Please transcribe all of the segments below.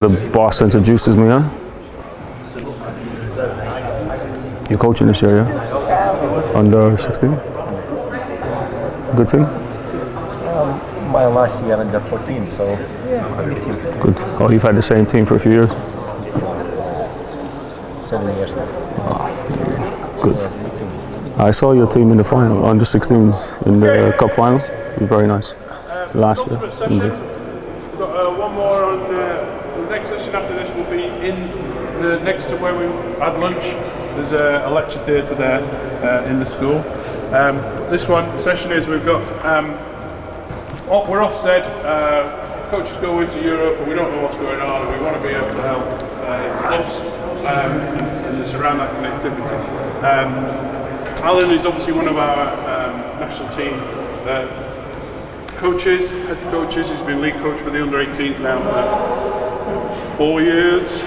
The boss introduces me, huh? You're coaching this year, yeah? Under 16? Good team? My last year under 14, so yeah, good team. Good. Oh, you've had the same team for a few years? 7 years now. Good. I saw your team in the final, under 16s, in the cup final. It was very nice. Last year. We've got one more on the next session after this will be in the next to where we had lunch. There's a lecture theatre there in the school. This one session is we've got we're offset. Coaches go into Europe and we don't know what's going on and we want to be able to help clubs and just around that connectivity. Alan is obviously one of our national team coaches, head coaches. He's been lead coach for the under-18s now for 4 years.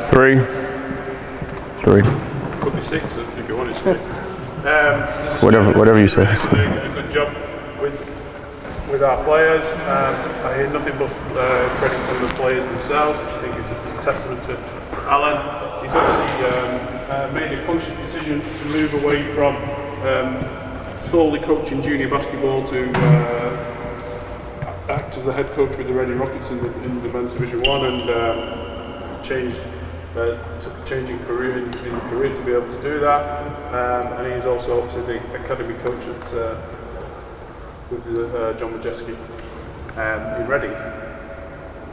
Three. Could be 6 if you wanted to. Whatever you say. He's doing a good job with our players. I hear nothing but credit from the players themselves, which I think is a testament to Alan. He's obviously made a conscious decision to move away from solely coaching junior basketball to act as the head coach with the Reading Rockets in the men's Division 1 and took a change in career to be able to do that. And he's also obviously the academy coach with John Majeski in Reading.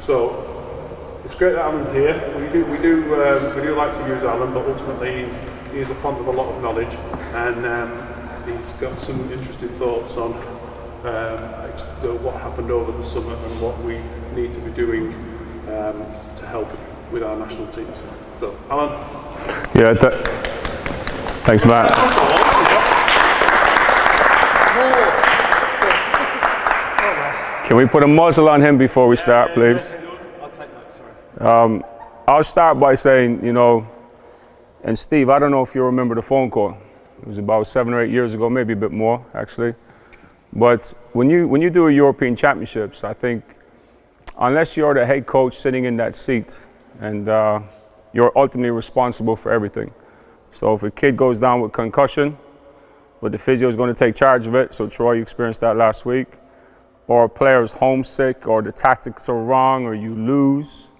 So it's great that Alan's here. We do like to use Alan, but ultimately he's a font of a lot of knowledge, and he's got some interesting thoughts on what happened over the summer and what we need to be doing to help with our national teams. So, Alan. Yeah, thanks, Matt. Can we put a muzzle on him before we start, please? I'll take that, sorry. I'll start by saying, and Steve, I don't know if you remember the phone call. It was about 7 or 8 years ago, maybe a bit more, actually. But when you do a European Championships, I think, unless you're the head coach sitting in that seat, and you're ultimately responsible for everything. So if a kid goes down with concussion, but the physio is going to take charge of it, so Troy, you experienced that last week, or a player's homesick, or the tactics are wrong, or you lose,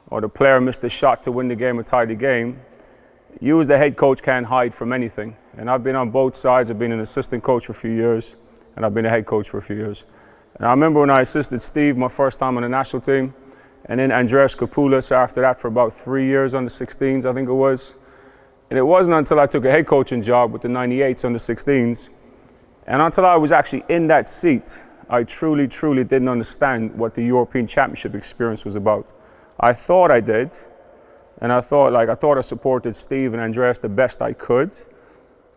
or the player missed a shot to win the game or tie the game, you as the head coach can't hide from anything. And I've been on both sides. I've been an assistant coach for a few years, and I've been a head coach for a few years. And I remember when I assisted Steve my first time on the national team, and then Andreas Kapoulas after that for about 3 years on the 16s, I think it was. And it wasn't until I took a head coaching job with the 98s on the 16s, and until I was actually in that seat, I truly didn't understand what the European Championship experience was about. I thought I did, and I thought I supported Steve and Andreas the best I could.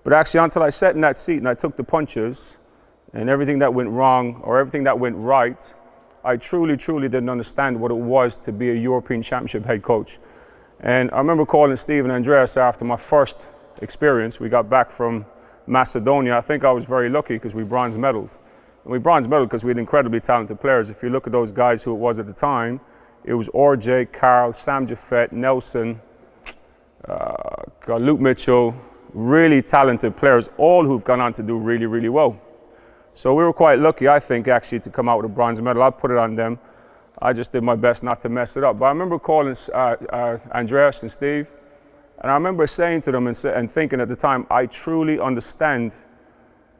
But actually, until I sat in that seat and I took the punches, and everything that went wrong or everything that went right, I truly didn't understand what it was to be a European Championship head coach. And I remember calling Steve and Andreas after my first experience. We got back from Macedonia. I think I was very lucky because we bronze medaled. And we bronze medaled because we had incredibly talented players. If you look at those guys who it was at the time, it was RJ, Carl, Sam Jaffet, Nelson, Luke Mitchell, really talented players, all who've gone on to do really well. So we were quite lucky, I think, actually, to come out with a bronze medal. I put it on them. I just did my best not to mess it up. But I remember calling Andreas and Steve, and I remember saying to them and thinking at the time, I truly understand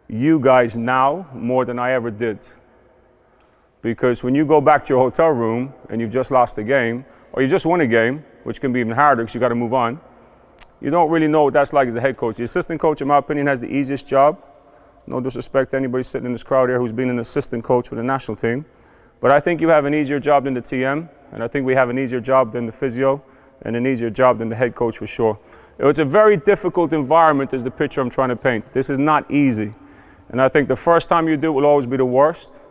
you guys now more than I ever did. Because when you go back to your hotel room and you've just lost a game, or you just won a game, which can be even harder because you got to move on, you don't really know what that's like as the head coach. The assistant coach, in my opinion, has the easiest job. No disrespect to anybody sitting in this crowd here who's been an assistant coach with the national team. But I think you have an easier job than the TM, and I think we have an easier job than the physio, and an easier job than the head coach for sure. It's a very difficult environment is the picture I'm trying to paint. This is not easy. And I think the first time you do it will always be the worst,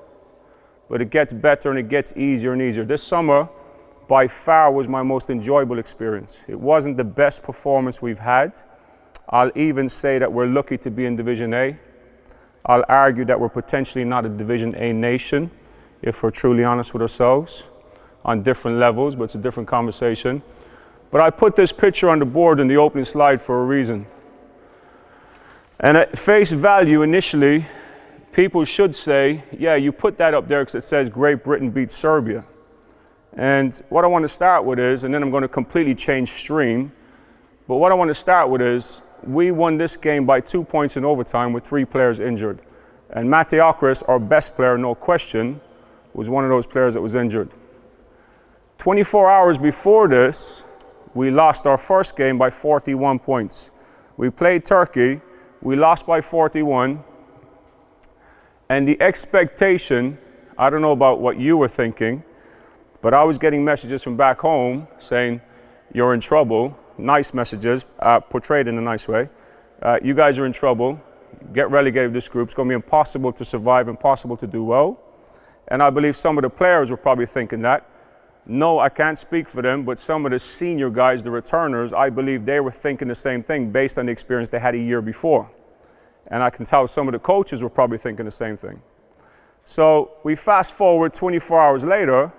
but it gets better and it gets easier and easier. This summer, by far, was my most enjoyable experience. It wasn't the best performance we've had. I'll even say that we're lucky to be in Division A. I'll argue that we're potentially not a Division A nation, if we're truly honest with ourselves. on different levels, but it's a different conversation. But I put this picture on the board in the opening slide for a reason. And at face value, initially, people should say, yeah, you put that up there because it says Great Britain beat Serbia. And what I want to start with is, and then I'm going to completely change stream, but what I want to start with is, we won this game by 2 points in overtime with 3 players injured. And Mateokris, our best player, no question, was one of those players that was injured. 24 hours before this, we lost our first game by 41 points. We played Turkey, we lost by 41, and the expectation, I don't know about what you were thinking, but I was getting messages from back home saying, you're in trouble, nice messages, portrayed in a nice way. You guys are in trouble, get relegated this group, it's going to be impossible to survive, impossible to do well. And I believe some of the players were probably thinking that. No, I can't speak for them, but some of the senior guys, the returners, I believe they were thinking the same thing based on the experience they had a year before. And I can tell some of the coaches were probably thinking the same thing. So we fast forward 24 hours later,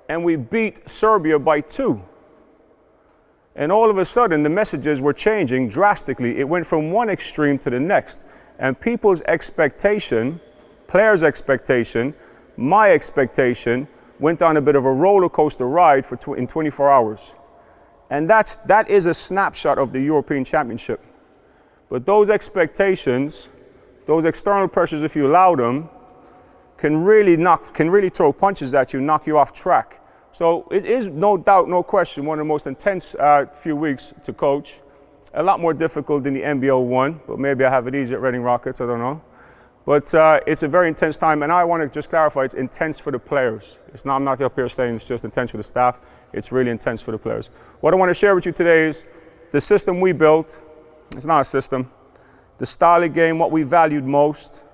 and we beat Serbia by 2. And all of a sudden, the messages were changing drastically. It went from one extreme to the next. And people's expectation, players' expectation, my expectation, went on a bit of a roller coaster ride in 24 hours. And that is a snapshot of the European Championship. But those expectations, those external pressures, if you allow them, can really throw punches at you, knock you off track. So it is no doubt, no question, one of the most intense few weeks to coach. A lot more difficult than the NBL one, but maybe I have it easy at Reading Rockets, I don't know. But it's a very intense time, and I want to just clarify, it's intense for the players. I'm not up here saying it's just intense for the staff, it's really intense for the players. What I want to share with you today is the system we built. It's not a system. The style of game, what we valued most,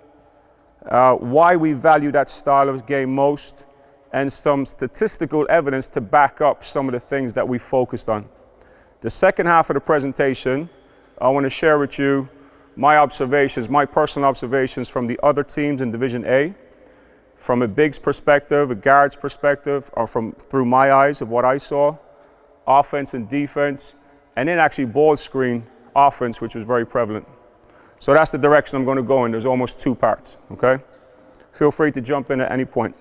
why we value that style of game most, and some statistical evidence to back up some of the things that we focused on. The second half of the presentation, I want to share with you my observations, my personal observations from the other teams in Division A, from a big's perspective, a guard's perspective, or through my eyes of what I saw, offense and defense, and then actually ball screen offense, which was very prevalent. So that's the direction I'm going to go in. There's almost 2 parts, okay? Feel free to jump in at any point.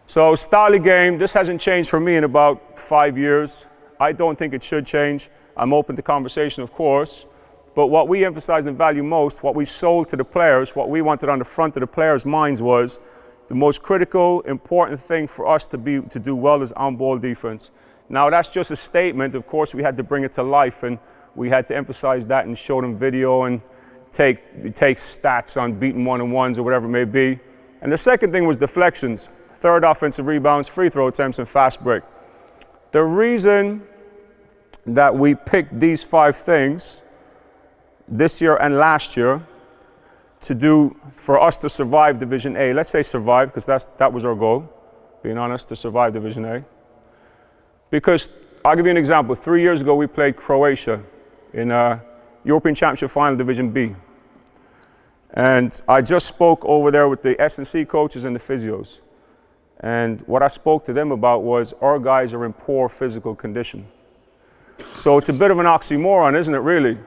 So style of game, this hasn't changed for me in about 5 years. I don't think it should change. I'm open to conversation, of course. But what we emphasized and value most, what we sold to the players, what we wanted on the front of the players' minds was the most critical, important thing for us to do well is on-ball defense. Now that's just a statement. Of course, we had to bring it to life, and we had to emphasize that and show them video and take stats on beating one-on-ones or whatever it may be. And the second thing was deflections, third offensive rebounds, free throw attempts, and fast break. The reason that we picked these 5 things this year and last year for us to survive Division A. Let's say survive, because that was our goal, being honest, to survive Division A. Because I'll give you an example. 3 years ago, we played Croatia in a European Championship Final, Division B. And I just spoke over there with the S&C coaches and the physios. And what I spoke to them about was our guys are in poor physical condition. So it's a bit of an oxymoron, isn't it, really?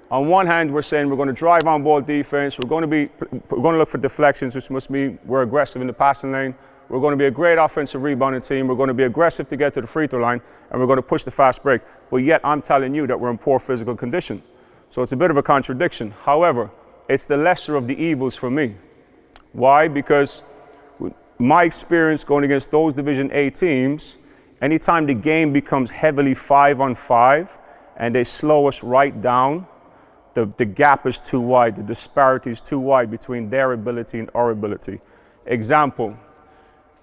On one hand, we're saying we're going to drive on ball defense, we're going to look for deflections, which must mean we're aggressive in the passing lane, we're going to be a great offensive rebounding team, we're going to be aggressive to get to the free throw line, and we're going to push the fast break. But yet I'm telling you that we're in poor physical condition. So it's a bit of a contradiction. However, it's the lesser of the evils for me. Why? Because my experience going against those Division A teams, anytime the game becomes heavily 5-on-5 and they slow us right down, the gap is too wide, the disparity is too wide between their ability and our ability. Example,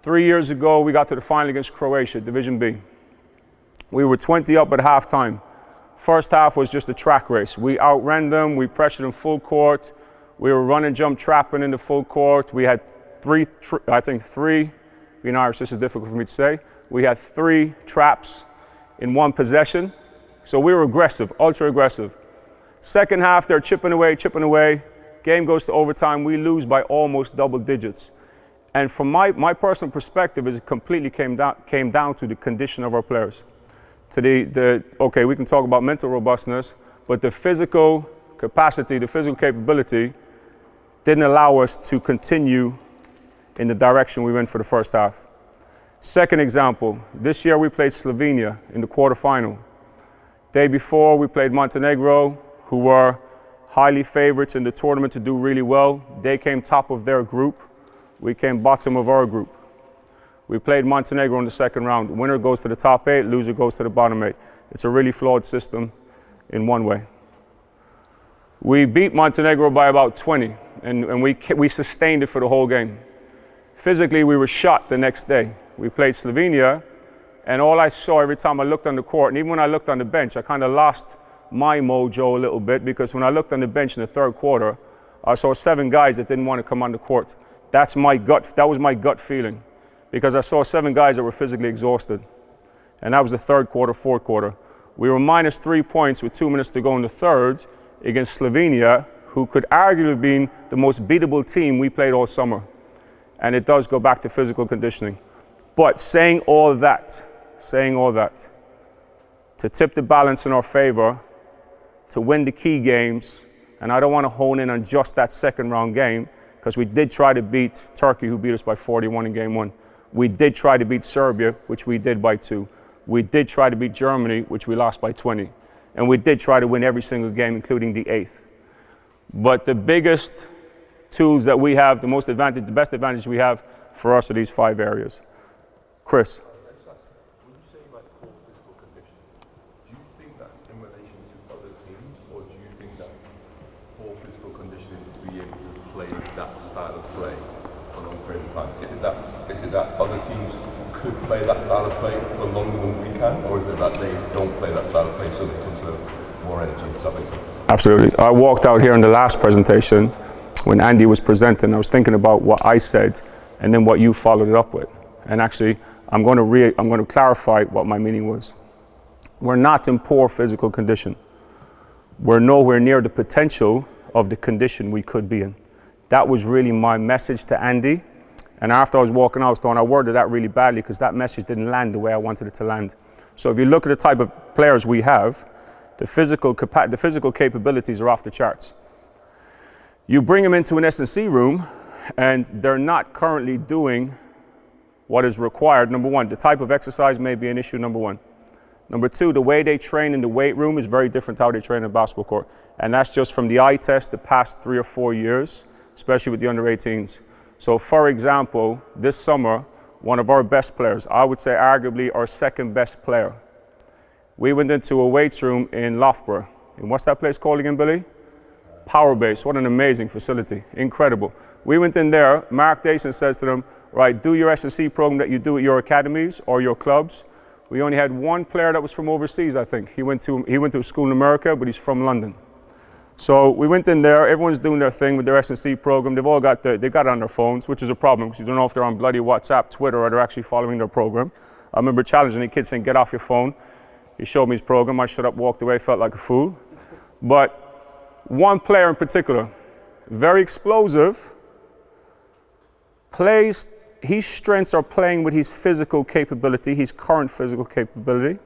3 years ago we got to the final against Croatia, Division B. We were 20 up at halftime. First half was just a track race. We outran them, we pressured them full court, we were running, jump, trapping in the full court. We had three, being Irish, this is difficult for me to say. We had 3 traps in one possession. So we were aggressive, ultra aggressive. Second half, they're chipping away. Game goes to overtime. We lose by almost double digits. And from my personal perspective, it completely came down to the condition of our players. To okay, we can talk about mental robustness, but the physical capacity, the physical capability didn't allow us to continue in the direction we went for the first half. Second example, this year we played Slovenia in the quarterfinal. Day before we played Montenegro, who were highly favorites in the tournament to do really well. They came top of their group. We came bottom of our group. We played Montenegro in the second round. Winner goes to the top 8, loser goes to the bottom 8. It's a really flawed system in one way. We beat Montenegro by about 20, and we sustained it for the whole game. Physically, we were shot the next day. We played Slovenia, and all I saw every time I looked on the court, and even when I looked on the bench, I kind of lost my mojo a little bit, because when I looked on the bench in the third quarter, I saw 7 guys that didn't want to come on the court. That was my gut feeling, because I saw 7 guys that were physically exhausted. And that was the third quarter, fourth quarter. We were minus 3 points with 2 minutes to go in the third against Slovenia, who could arguably have been the most beatable team we played all summer. And it does go back to physical conditioning. But saying all that, to tip the balance in our favor, to win the key games, and I don't want to hone in on just that second round game, because we did try to beat Turkey, who beat us by 41 in game 1. We did try to beat Serbia, which we did by 2. We did try to beat Germany, which we lost by 20. And we did try to win every single game, including the 8th. But the biggest tools that we have, the best advantage we have for us are these 5 areas. Chris. When you say like poor physical condition, do you think that's in relation to other teams, or do you think that's poor physical conditioning to be able to play that style of play for a long period of time? Is it that other teams could play that style of play for longer than we can, or is it that they don't play that style of play so they conserve more energy? Does that make sense? Absolutely. I walked out here in the last presentation when Andy was presenting. I was thinking about what I said and then what you followed it up with. And actually, I'm going to clarify what my meaning was. We're not in poor physical condition. We're nowhere near the potential of the condition we could be in. That was really my message to Andy. And after I was walking out, I was thinking I worded that really badly, because that message didn't land the way I wanted it to land. So if you look at the type of players we have, the physical capabilities are off the charts. You bring them into an S&C room, and they're not currently doing what is required. Number 1, the type of exercise may be an issue, number 1. Number 2, the way they train in the weight room is very different to how they train in a basketball court. And that's just from the eye test the past 3 or 4 years, especially with the under 18s. So for example, this summer, one of our best players, I would say arguably our second best player, we went into a weights room in Loughborough. And what's that place called again, Billy? Power Base. What an amazing facility. Incredible. We went in there. Mark Dayson says to them, right, do your S&C program that you do at your academies or your clubs. We only had 1 player that was from overseas, I think. He went to a school in America, but he's from London. So we went in there. Everyone's doing their thing with their S&C program. They've all got it on their phones, which is a problem, because you don't know if they're on bloody WhatsApp, Twitter, or they're actually following their program. I remember challenging the kid, saying, get off your phone. He showed me his program. I shut up, walked away, felt like a fool. But 1 player in particular, very explosive, his strengths are playing with his physical capability, his current physical capability,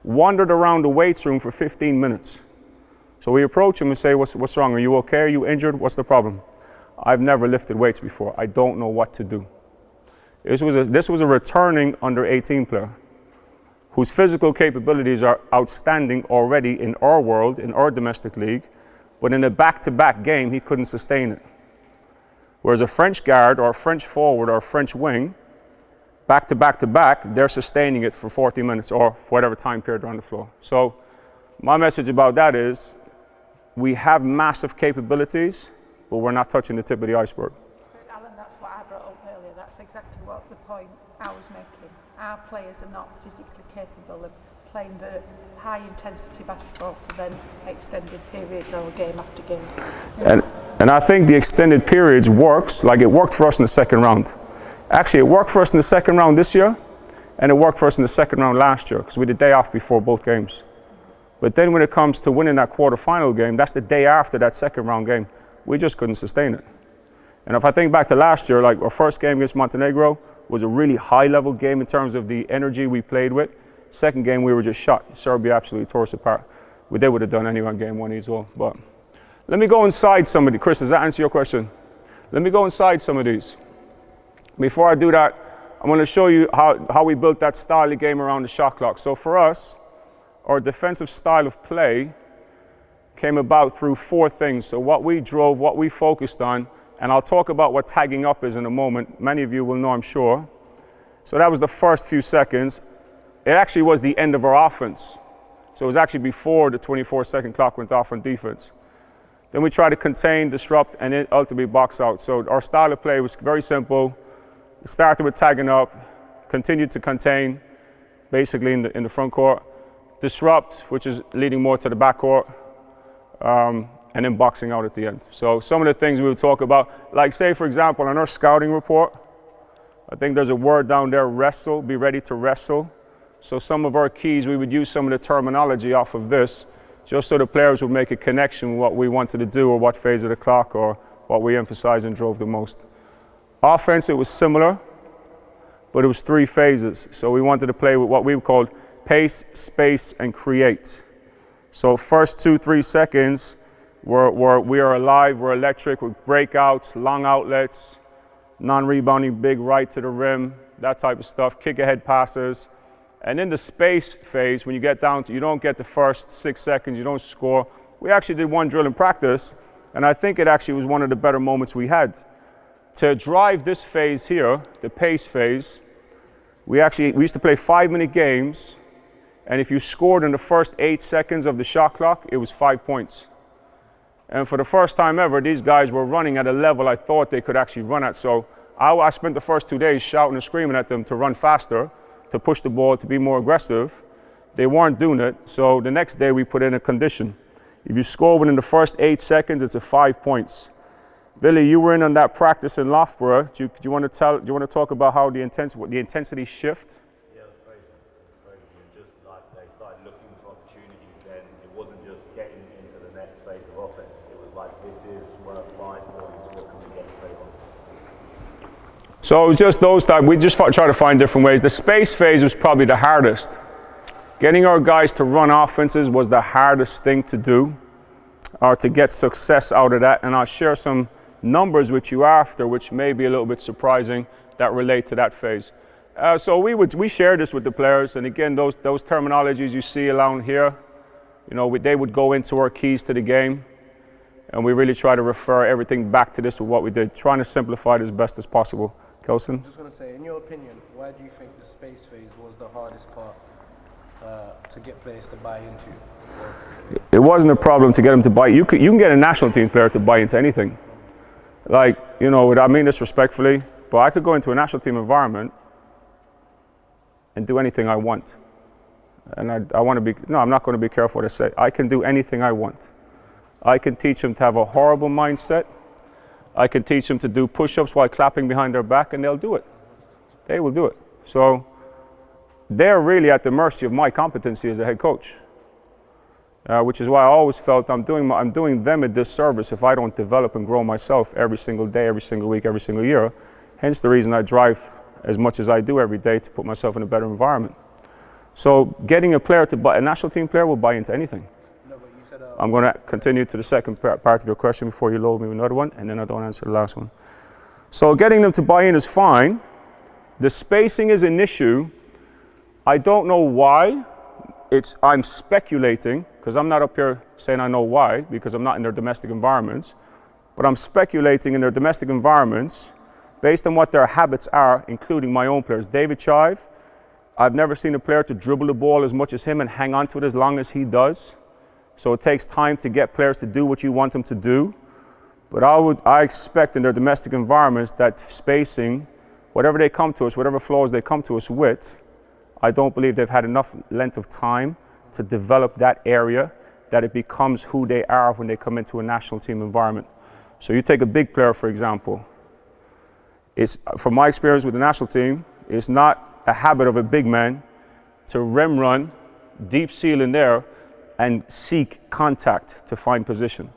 wandered around the weights room for 15 minutes. So we approach him and say, what's wrong? Are you okay? Are you injured? What's the problem? I've never lifted weights before. I don't know what to do. This was a returning under 18 player whose physical capabilities are outstanding already in our world, in our domestic league, but in a back-to-back game, he couldn't sustain it. Whereas a French guard or a French forward or a French wing, back-to-back-to-back, they're sustaining it for 40 minutes or whatever time period they're on the floor. So my message about that is, we have massive capabilities, but we're not touching the tip of the iceberg. Alan, that's what I brought up earlier. That's exactly what the point I was making. Our players are not physically capable of playing the high-intensity basketball for then extended periods or game after game. And I think the extended periods works, like it worked for us in the second round. Actually, it worked for us in the second round this year, and it worked for us in the second round last year, because we had a day off before both games. But then when it comes to winning that quarterfinal game, that's the day after that second round game. We just couldn't sustain it. And if I think back to last year, like our first game against Montenegro was a really high level game in terms of the energy we played with. Second game, we were just shot. Serbia absolutely tore us apart. They would have done anyway on game 1 as well. But let me go inside some of these. Chris, does that answer your question? Let me go inside some of these. Before I do that, I'm going to show you how we built that style of game around the shot clock. So for us, our defensive style of play came about through 4 things. So what we drove, what we focused on, and I'll talk about what tagging up is in a moment. Many of you will know, I'm sure. So that was the first few seconds. It actually was the end of our offense. So it was actually before the 24-second clock went off on defense. Then we tried to contain, disrupt, and then ultimately box out. So our style of play was very simple. It started with tagging up, continued to contain, basically in the front court, disrupt, which is leading more to the back court, and then boxing out at the end. So some of the things we would talk about, like say for example, on our scouting report, I think there's a word down there, wrestle, be ready to wrestle. So some of our keys, we would use some of the terminology off of this, just so the players would make a connection with what we wanted to do or what phase of the clock or what we emphasized and drove the most. Offense, it was similar, but it was 3 phases. So we wanted to play with what we called pace, space, and create. So first 2-3 seconds, we are alive, we're electric with breakouts, long outlets, non-rebounding big right to the rim, that type of stuff, kick ahead passes. And in the space phase, when you get down to, you don't get the first 6 seconds, you don't score. We actually did one drill in practice, and I think it actually was one of the better moments we had. To drive this phase here, the pace phase, we used to play 5-minute games, and if you scored in the first 8 seconds of the shot clock, it was 5 points. And for the first time ever, these guys were running at a level I thought they could actually run at. So I spent the first 2 days shouting and screaming at them to run faster, to push the ball, to be more aggressive. They weren't doing it, so the next day we put in a condition. If you score within the first 8 seconds, it's a 5 points. Billy, you were in on that practice in Loughborough. Do you want to talk about how the intensity shift? Yeah, it was crazy. Just like they started looking for opportunities, then it wasn't just getting into the next phase of offense. It was like, this is worth 5 points. What can we get straight on? So it was just those type. We just try to find different ways. The space phase was probably the hardest. Getting our guys to run offenses was the hardest thing to do, or to get success out of that. And I'll share some numbers with you after, which may be a little bit surprising, that relate to that phase. So we share this with the players, and again, those terminologies you see around here, you know, they would go into our keys to the game, and we really try to refer everything back to this with what we did, trying to simplify it as best as possible. Kelson? I'm just going to say, in your opinion, why do you think the space phase was the hardest part to get players to buy into? It wasn't a problem to get them to buy. You can get a national team player to buy into anything. Like, you know, I mean this respectfully, but I could go into a national team environment and do anything I want. And I want to be, no, I'm not going to be careful what I say. I can do anything I want. I can teach them to have a horrible mindset. I can teach them to do push-ups while clapping behind their back, and they'll do it. They will do it. So they're really at the mercy of my competency as a head coach, which is why I always felt I'm doing them a disservice if I don't develop and grow myself every single day, every single week, every single year. Hence the reason I drive as much as I do every day to put myself in a better environment. So getting a player to buy, a national team player will buy into anything. No, but you said, I'm going to continue to the second part of your question before you load me with another one, and then I don't answer the last one. So getting them to buy in is fine. The spacing is an issue. I don't know why. I'm speculating, because I'm not up here saying I know why, because I'm not in their domestic environments, but I'm speculating in their domestic environments based on what their habits are, including my own players. David Chive, I've never seen a player to dribble the ball as much as him and hang on to it as long as he does. So it takes time to get players to do what you want them to do. But I expect in their domestic environments that spacing, whatever they come to us, whatever flaws they come to us with, I don't believe they've had enough length of time to develop that area that it becomes who they are when they come into a national team environment. So you take a big player, for example. From my experience with the national team, it's not a habit of a big man to rim run, deep seal in there, and seek contact to find position.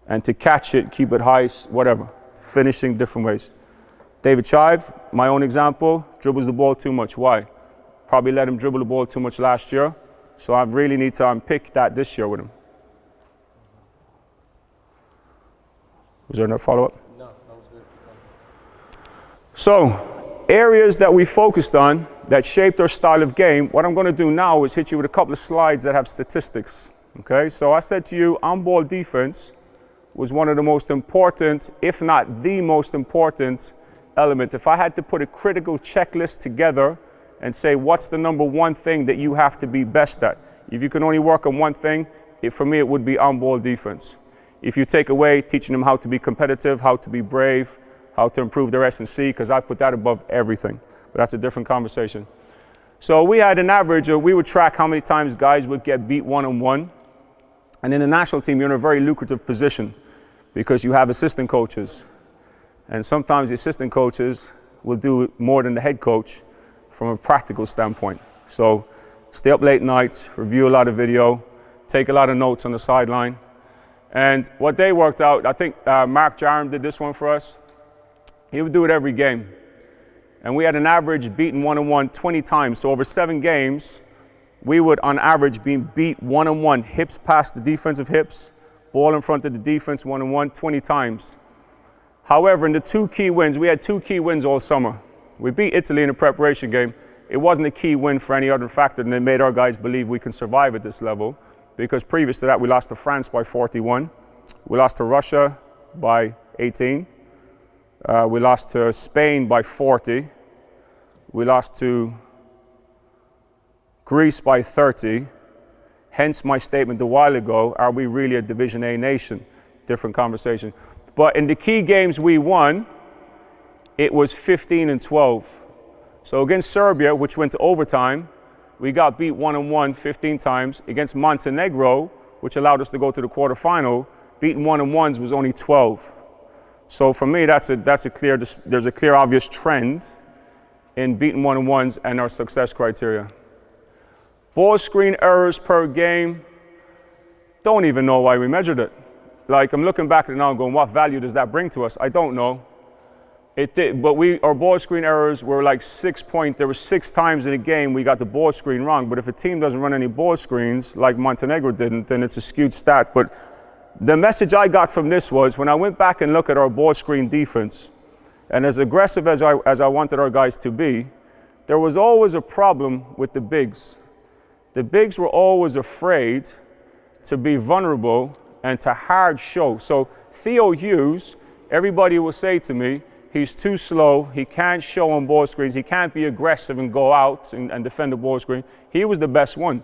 And to catch it, keep it high, whatever. finishing different ways. David Chive, my own example, dribbles the ball too much. Why? Probably let him dribble the ball too much last year. So I really need to unpick that this year with him. Was there another follow-up? No, that was good. So, areas that we focused on that shaped our style of game, what I'm going to do now is hit you with a couple of slides that have statistics. Okay, so I said to you, on-ball defense was one of the most important, if not the most important element. If I had to put a critical checklist together and say, what's the number one thing that you have to be best at? If you can only work on one thing, for me, it would be on-ball defense. If you take away teaching them how to be competitive, how to be brave, how to improve their S&C, because I put that above everything. But that's a different conversation. So we had an average, we would track how many times guys would get beat one-on-one. And in the national team, you're in a very lucrative position because you have assistant coaches. And sometimes the assistant coaches will do more than the head coach from a practical standpoint. So stay up late nights, review a lot of video, take a lot of notes on the sideline. And what they worked out, I think Mark Jaram did this one for us. He would do it every game. And we had an average beaten one-on-one 20 times. So over 7 games, we would on average be beat one-on-one, hips past the defensive hips, ball in front of the defense one-on-one 20 times. However, in the 2 key wins, we had 2 key wins all summer. We beat Italy in a preparation game. It wasn't a key win for any other factor than it made our guys believe we can survive at this level. Because previous to that, we lost to France by 41. We lost to Russia by 18. We lost to Spain by 40. We lost to Greece by 30. Hence my statement a while ago, are we really a Division A nation? Different conversation. But in the key games we won, it was 15-12. So against Serbia, which went to overtime, we got beat one-on-one 15 times. Against Montenegro, which allowed us to go to the quarterfinal, beaten one-on-ones was only 12. So for me, there's a clear, obvious trend in beating one-on-ones and our success criteria. Ball screen errors per game, don't even know why we measured it. Like, I'm looking back at it now going, what value does that bring to us? I don't know. It did, but our ball screen errors were like 6 points. There were 6 times in a game we got the ball screen wrong. But if a team doesn't run any ball screens, like Montenegro didn't, then it's a skewed stat. But the message I got from this was, when I went back and looked at our ball screen defense, and as aggressive as I wanted our guys to be, there was always a problem with the bigs. The bigs were always afraid to be vulnerable and to hard show. So Theo Hughes, everybody will say to me, he's too slow, he can't show on ball screens, he can't be aggressive and go out and defend the ball screen. He was the best one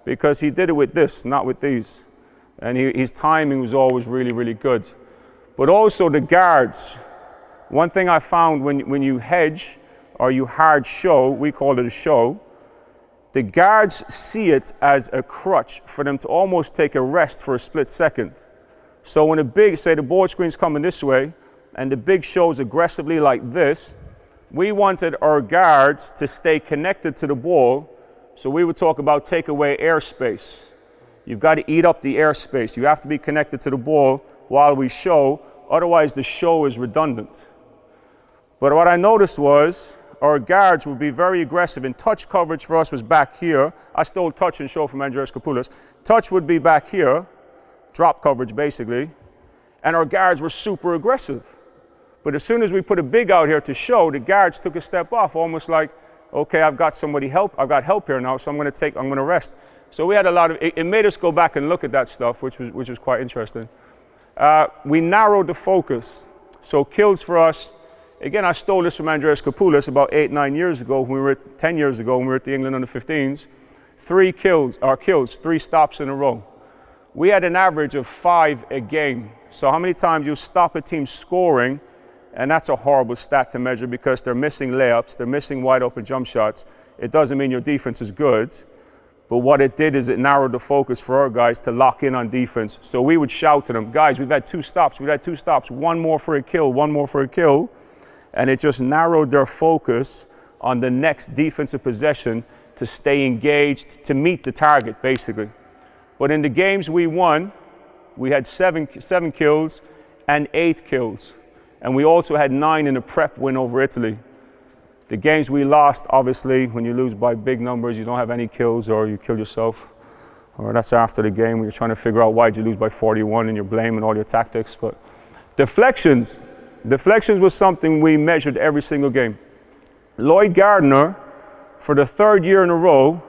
because he did it with this, not with these. And his timing was always really, really good. But also the guards. One thing I found when you hedge or you hard show, we call it a show, the guards see it as a crutch for them to almost take a rest for a split second. So when say the ball screen's coming this way, and the big shows aggressively like this, we wanted our guards to stay connected to the ball. So we would talk about take away airspace. You've got to eat up the airspace. You have to be connected to the ball while we show, otherwise the show is redundant. But what I noticed was our guards would be very aggressive, and touch coverage for us was back here. I stole touch and show from Andreas Kapoulas. Touch would be back here, drop coverage basically, and our guards were super aggressive. But as soon as we put a big out here to show, the guards took a step off, almost like, okay, I've got help here now, so I'm going to rest. So we had a lot of, it made us go back and look at that stuff, which was quite interesting. We narrowed the focus. So kills for us, again, I stole this from Andreas Kapoulas about 8-9 years ago, 10 years ago when we were at the England under-15s. 3 kills, 3 stops in a row. We had an average of 5 a game. So how many times you stop a team scoring, and that's a horrible stat to measure because they're missing layups, they're missing wide open jump shots. It doesn't mean your defense is good, but what it did is it narrowed the focus for our guys to lock in on defense. So we would shout to them, guys, we've had 2 stops, one more for a kill, and it just narrowed their focus on the next defensive possession to stay engaged, to meet the target, basically. But in the games we won, we had 7 kills and 8 kills. And we also had 9 in a prep win over Italy. The games we lost, obviously, when you lose by big numbers, you don't have any kills or you kill yourself. Or that's after the game when you're trying to figure out why'd you lose by 41 and you're blaming all your tactics. But deflections was something we measured every single game. Lloyd Gardner, for the 3rd year in a row,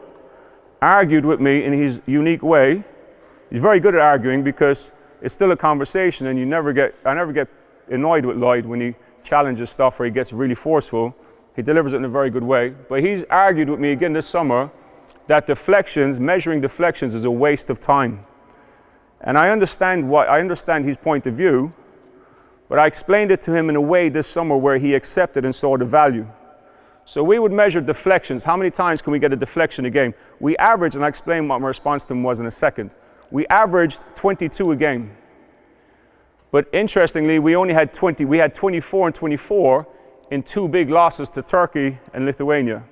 argued with me in his unique way. He's very good at arguing because it's still a conversation and I never get annoyed with Lloyd when he challenges stuff or he gets really forceful. He delivers it in a very good way. But he's argued with me again this summer that measuring deflections is a waste of time. And I understand his point of view, but I explained it to him in a way this summer where he accepted and saw the value. So we would measure deflections. How many times can we get a deflection a game? We averaged, and I'll explain what my response to him was in a second. We averaged 22 a game. But interestingly, we had 24 and 24 in 2 big losses to Turkey and Lithuania.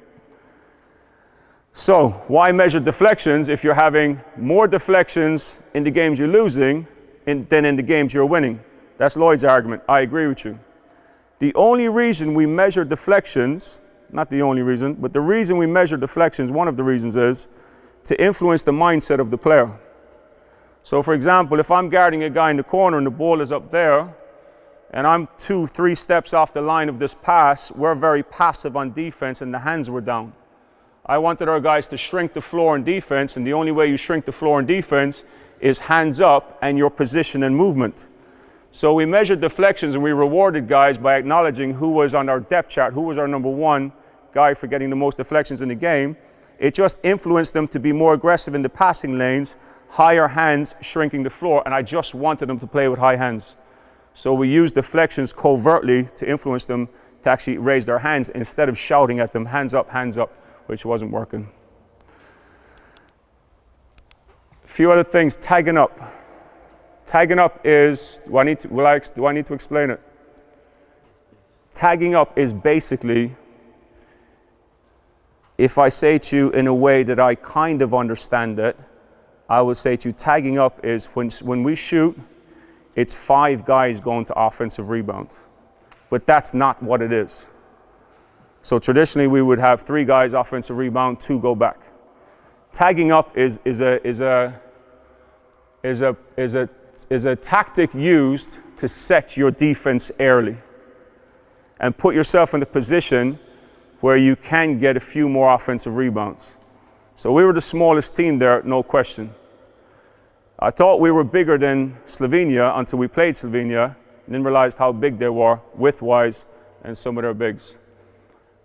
So why measure deflections if you're having more deflections in the games you're losing than in the games you're winning? That's Lloyd's argument. I agree with you. The only reason we measure deflections, not the only reason, but the reason we measure deflections, one of the reasons is to influence the mindset of the player. So for example, if I'm guarding a guy in the corner and the ball is up there, and I'm 2-3 steps off the line of this pass, we're very passive on defense and the hands were down. I wanted our guys to shrink the floor in defense, and the only way you shrink the floor in defense is hands up and your position and movement. So we measured deflections and we rewarded guys by acknowledging who was on our depth chart, who was our number 1 guy for getting the most deflections in the game. It just influenced them to be more aggressive in the passing lanes, higher hands, shrinking the floor, and I just wanted them to play with high hands. So we used deflections covertly to influence them to actually raise their hands instead of shouting at them, hands up, which wasn't working. A few other things, tagging up. Tagging up is, do I need to explain it? Tagging up is basically, if I say to you in a way that I kind of understand it, I would say to you, tagging up is when we shoot, it's 5 guys going to offensive rebound. But that's not what it is. So traditionally we would have 3 guys offensive rebound, 2 go back. Tagging up is a tactic used to set your defense early and put yourself in a position where you can get a few more offensive rebounds. So we were the smallest team there, no question. I thought we were bigger than Slovenia until we played Slovenia and then realized how big they were width-wise and some of their bigs.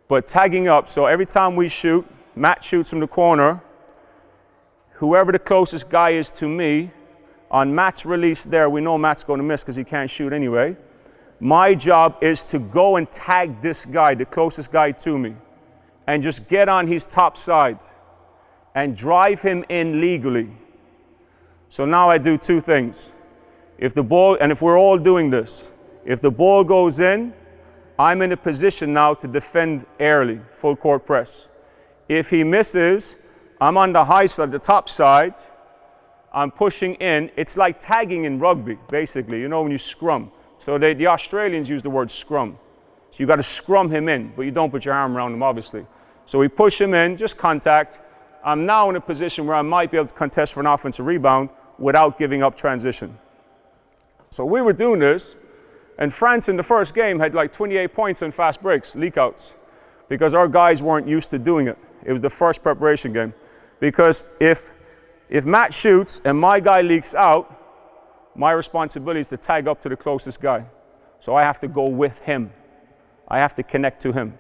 But tagging up, so every time we shoot, Matt shoots from the corner, whoever the closest guy is to me, on Matt's release there, we know Matt's going to miss because he can't shoot anyway. My job is to go and tag this guy, the closest guy to me, and just get on his top side and drive him in legally. So now I do 2 things. If we're all doing this, if the ball goes in, I'm in a position now to defend early, full court press. If he misses, I'm on the high side, the top side, I'm pushing in. It's like tagging in rugby, basically, when you scrum. So the Australians use the word scrum. So you got to scrum him in, but you don't put your arm around him, obviously. So we push him in, just contact. I'm now in a position where I might be able to contest for an offensive rebound without giving up transition. So we were doing this, and France in the first game had like 28 points on fast breaks, leak-outs, because our guys weren't used to doing it. It was the first preparation game. Because if Matt shoots and my guy leaks out, my responsibility is to tag up to the closest guy. So I have to go with him. I have to connect to him.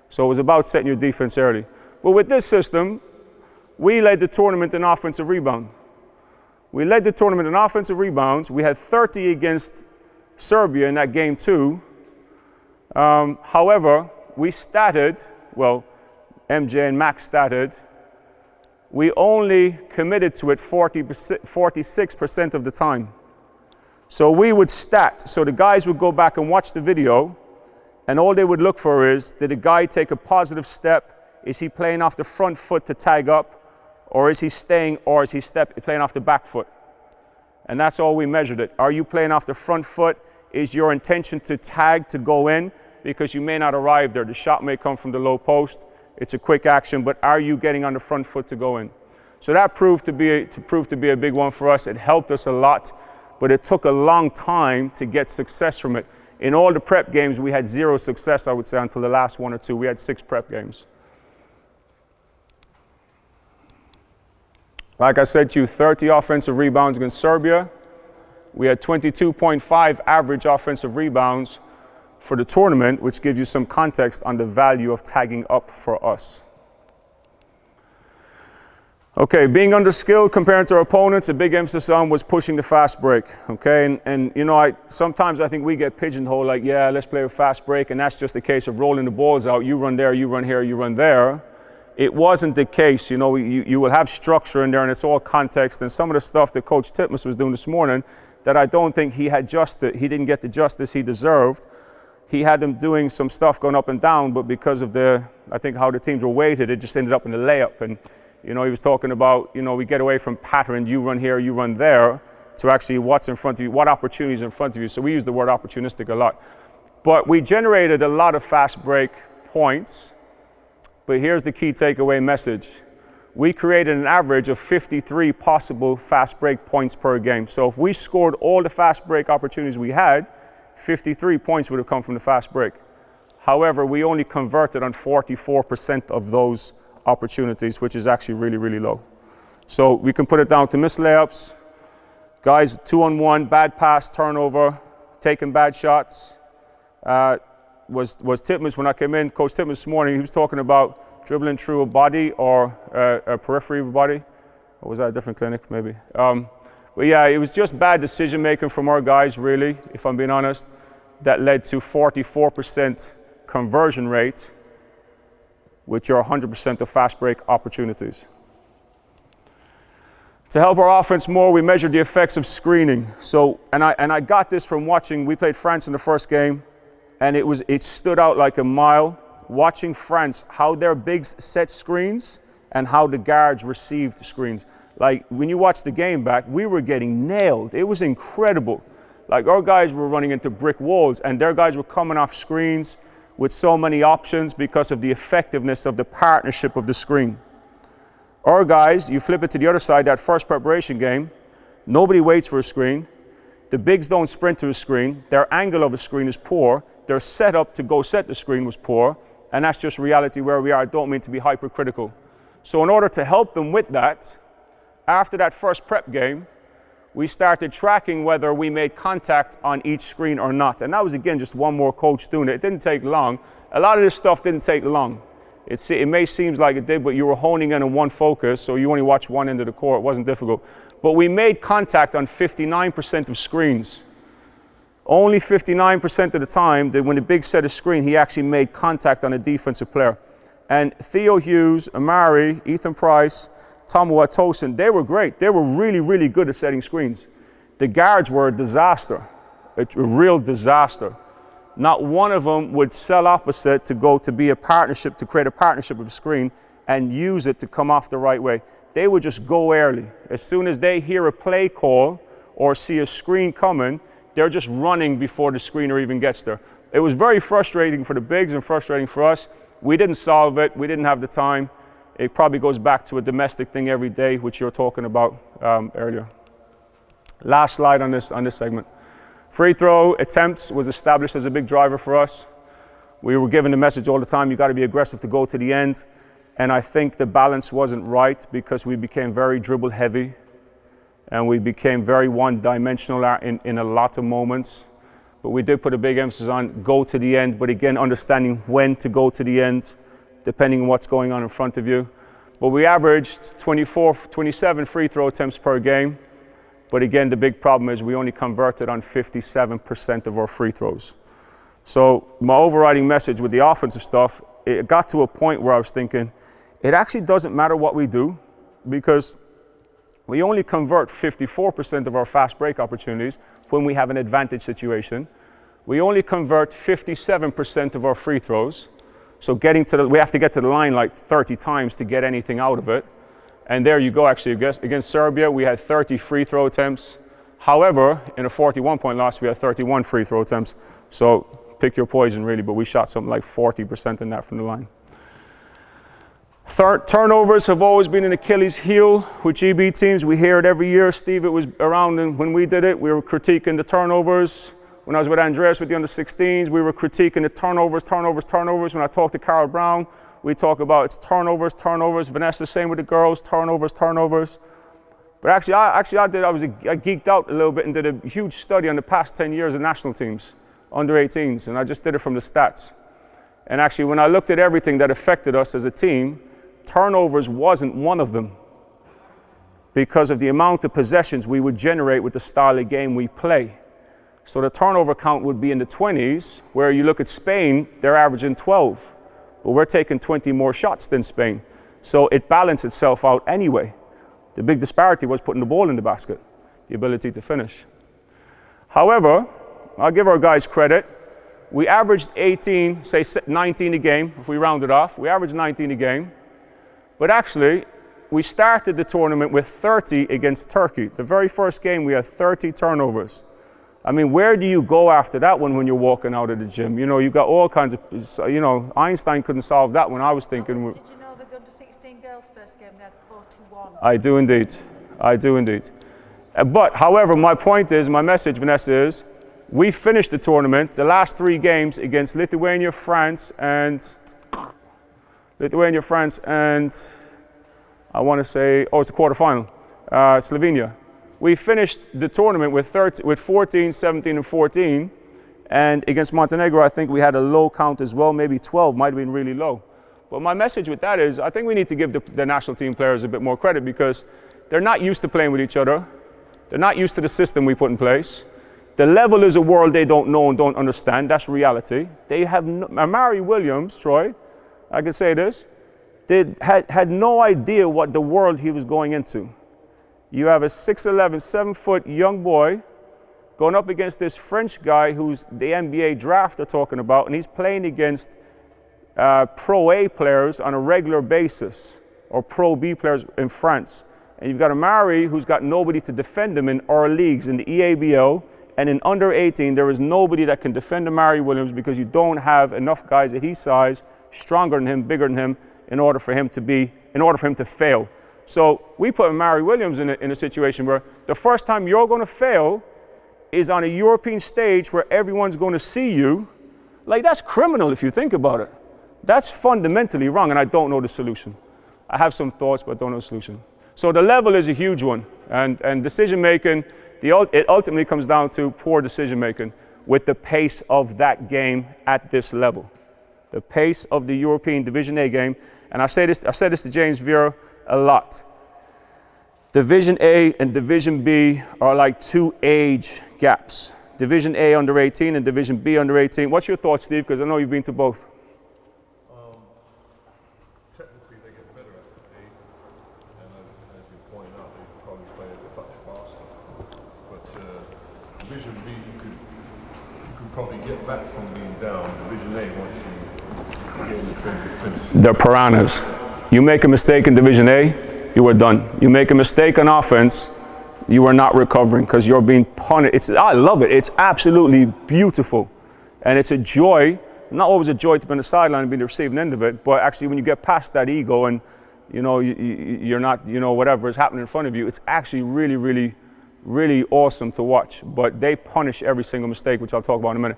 So it was about setting your defense early. But with this system, we led the tournament in offensive rebound. We led the tournament in offensive rebounds. We had 30 against Serbia in that game too. However, we statted, MJ and Max statted, we only committed to it 46% of the time. So we would stat. So the guys would go back and watch the video, and all they would look for is, did the guy take a positive step? Is he playing off the front foot to tag up? Or is he staying, or is he playing off the back foot? And that's all we measured it. Are you playing off the front foot? is your intention to tag to go in, because you may not arrive there. The shot may come from the low post. It's a quick action, but are you getting on the front foot to go in? So that proved to be a big one for us. It helped us a lot, but it took a long time to get success from it. In all the prep games, we had 0 success, I would say, until the last 1 or 2. We had 6 prep games. Like I said to you, 30 offensive rebounds against Serbia. We had 22.5 average offensive rebounds for the tournament, which gives you some context on the value of tagging up for us. Okay, being underskilled compared to our opponents, a big emphasis on was pushing the fast break. Okay, and you know, sometimes I think we get pigeonholed like, yeah, let's play a fast break, and that's just a case of rolling the balls out. You run there, you run here, you run there. It wasn't the case. You know, you will have structure in there, and it's all context. And some of the stuff that Coach Titmus was doing this morning that I don't think he didn't get the justice he deserved. He had them doing some stuff going up and down, but because of I think how the teams were weighted, it just ended up in the layup. And, you know, he was talking about, you know, we get away from pattern, you run here, you run there, to actually what's in front of you, what opportunities in front of you. So we use the word opportunistic a lot. But we generated a lot of fast break points. But here's the key takeaway message. We created an average of 53 possible fast break points per game. So if we scored all the fast break opportunities we had, 53 points would have come from the fast break. However, we only converted on 44% of those opportunities, which is actually really, really low. So we can put it down to missed layups, guys 2-on-1, bad pass, turnover, taking bad shots. Was Titmus, when I came in, Coach Titmus this morning, he was talking about dribbling through a body or a periphery of a body. Or was that a different clinic, maybe? But yeah, it was just bad decision making from our guys, really, if I'm being honest, that led to 44% conversion rate, which are 100% of fast break opportunities. To help our offense more, we measured the effects of screening. So, and I got this from watching, we played France in the first game, and it stood out like a mile, watching France, how their bigs set screens and how the guards received screens. Like, when you watch the game back, we were getting nailed. It was incredible. Like, our guys were running into brick walls, and their guys were coming off screens with so many options because of the effectiveness of the partnership of the screen. Our guys, you flip it to the other side, that first preparation game, nobody waits for a screen. The bigs don't sprint to a screen. Their angle of a screen is poor. Their setup to go set the screen was poor. And that's just reality where we are. I don't mean to be hypercritical. So in order to help them with that, after that first prep game, we started tracking whether we made contact on each screen or not. And that was, again, just one more coach doing it. It didn't take long. A lot of this stuff didn't take long. It may seem like it did, but you were honing in on one focus, so you only watched one end of the court. It wasn't difficult. But we made contact on 59% of screens. Only 59% of the time that when the big set a screen, he actually made contact on a defensive player. And Theo Hughes, Amari, Ethan Price, Tamuwa Tosin, they were great. They were really, really good at setting screens. The guards were a disaster, a real disaster. Not one of them would sell opposite to go to be a partnership, to create a partnership with the screen and use it to come off the right way. They would just go early. As soon as they hear a play call or see a screen coming, they're just running before the screener even gets there. It was very frustrating for the bigs and frustrating for us. We didn't solve it. We didn't have the time. It probably goes back to a domestic thing every day, which you're talking about earlier. Last slide on this segment. Free throw attempts was established as a big driver for us. We were given the message all the time, you got to be aggressive to go to the end. And I think the balance wasn't right because we became very dribble heavy and we became very one-dimensional in a lot of moments. But we did put a big emphasis on go to the end, but again, understanding when to go to the end, depending on what's going on in front of you. But we averaged 27 free throw attempts per game. But again, the big problem is we only converted on 57% of our free throws. So my overriding message with the offensive stuff, it got to a point where I was thinking, it actually doesn't matter what we do because we only convert 54% of our fast break opportunities when we have an advantage situation. We only convert 57% of our free throws. So we have to get to the line like 30 times to get anything out of it. And there you go, actually, against Serbia, we had 30 free throw attempts. However, in a 41-point loss, we had 31 free throw attempts. So pick your poison, really, but we shot something like 40% in that from the line. Turnovers have always been an Achilles heel with GB teams. We hear it every year. Steve, it was around when we did it. We were critiquing the turnovers. When I was with Andreas with the under-16s, we were critiquing the turnovers. When I talked to Carol Brown, we talk about it's turnovers. Vanessa, same with the girls, turnovers. But I geeked out a little bit and did a huge study on the past 10 years of national teams, under-18s, and I just did it from the stats. And actually, when I looked at everything that affected us as a team, turnovers wasn't one of them because of the amount of possessions we would generate with the style of game we play. So the turnover count would be in the 20s, where you look at Spain, they're averaging 12, but we're taking 20 more shots than Spain. So it balanced itself out anyway. The big disparity was putting the ball in the basket, the ability to finish. However, I'll give our guys credit. We averaged 18, say 19 a game, if we round it off. We averaged 19 a game. But actually, we started the tournament with 30 against Turkey. The very first game, we had 30 turnovers. I mean, where do you go after that one when you're walking out of the gym? You know, you've got all kinds of, you know, Einstein couldn't solve that one. I was thinking. Did you know the under-16 girls first game, they had 41? I do indeed. But, however, my point is, my message, Vanessa, is we finished the tournament, the last 3 games against Lithuania, France, and I want to say, it's the quarterfinal, Slovenia. We finished the tournament with 14, 17, and 14. And against Montenegro, I think we had a low count as well, maybe 12, might have been really low. But my message with that is, I think we need to give the national team players a bit more credit because they're not used to playing with each other. They're not used to the system we put in place. The level is a world they don't know and don't understand. That's reality. They have Amari Williams, Troy, I can say this, had no idea what the world he was going into. You have a 6'11", 7-foot young boy going up against this French guy who's the NBA draft they're talking about, and he's playing against Pro A players on a regular basis, or Pro B players in France. And you've got Amari who's got nobody to defend him in our leagues, in the EABL, and in under 18, there is nobody that can defend Amari Williams because you don't have enough guys at his size, stronger than him, bigger than him, in order for him to fail. So we put Amari Williams in a situation where the first time you're going to fail is on a European stage where everyone's going to see you. Like, that's criminal if you think about it. That's fundamentally wrong, and I don't know the solution. I have some thoughts, but don't know the solution. So the level is a huge one, and decision making, it ultimately comes down to poor decision making with the pace of that game at this level. The pace of the European Division A game, and I said this to James Vera a lot. Division A and Division B are like 2 age gaps. Division A under 18 and Division B under 18. What's your thoughts, Steve? Because I know you've been to both. Technically, they get better at A, and as you point out, they probably play a touch faster. But Division B, you could probably get back from being down. Division A, once you get in the trend to finish. They're piranhas. You make a mistake in Division A, you are done. You make a mistake on offense, you are not recovering because you're being punished. I love it. It's absolutely beautiful. And it's a joy, not always a joy to be on the sideline and be the receiving end of it, but actually when you get past that ego and, you know, you're not, you know, whatever is happening in front of you, it's actually really, really, really awesome to watch. But they punish every single mistake, which I'll talk about in a minute.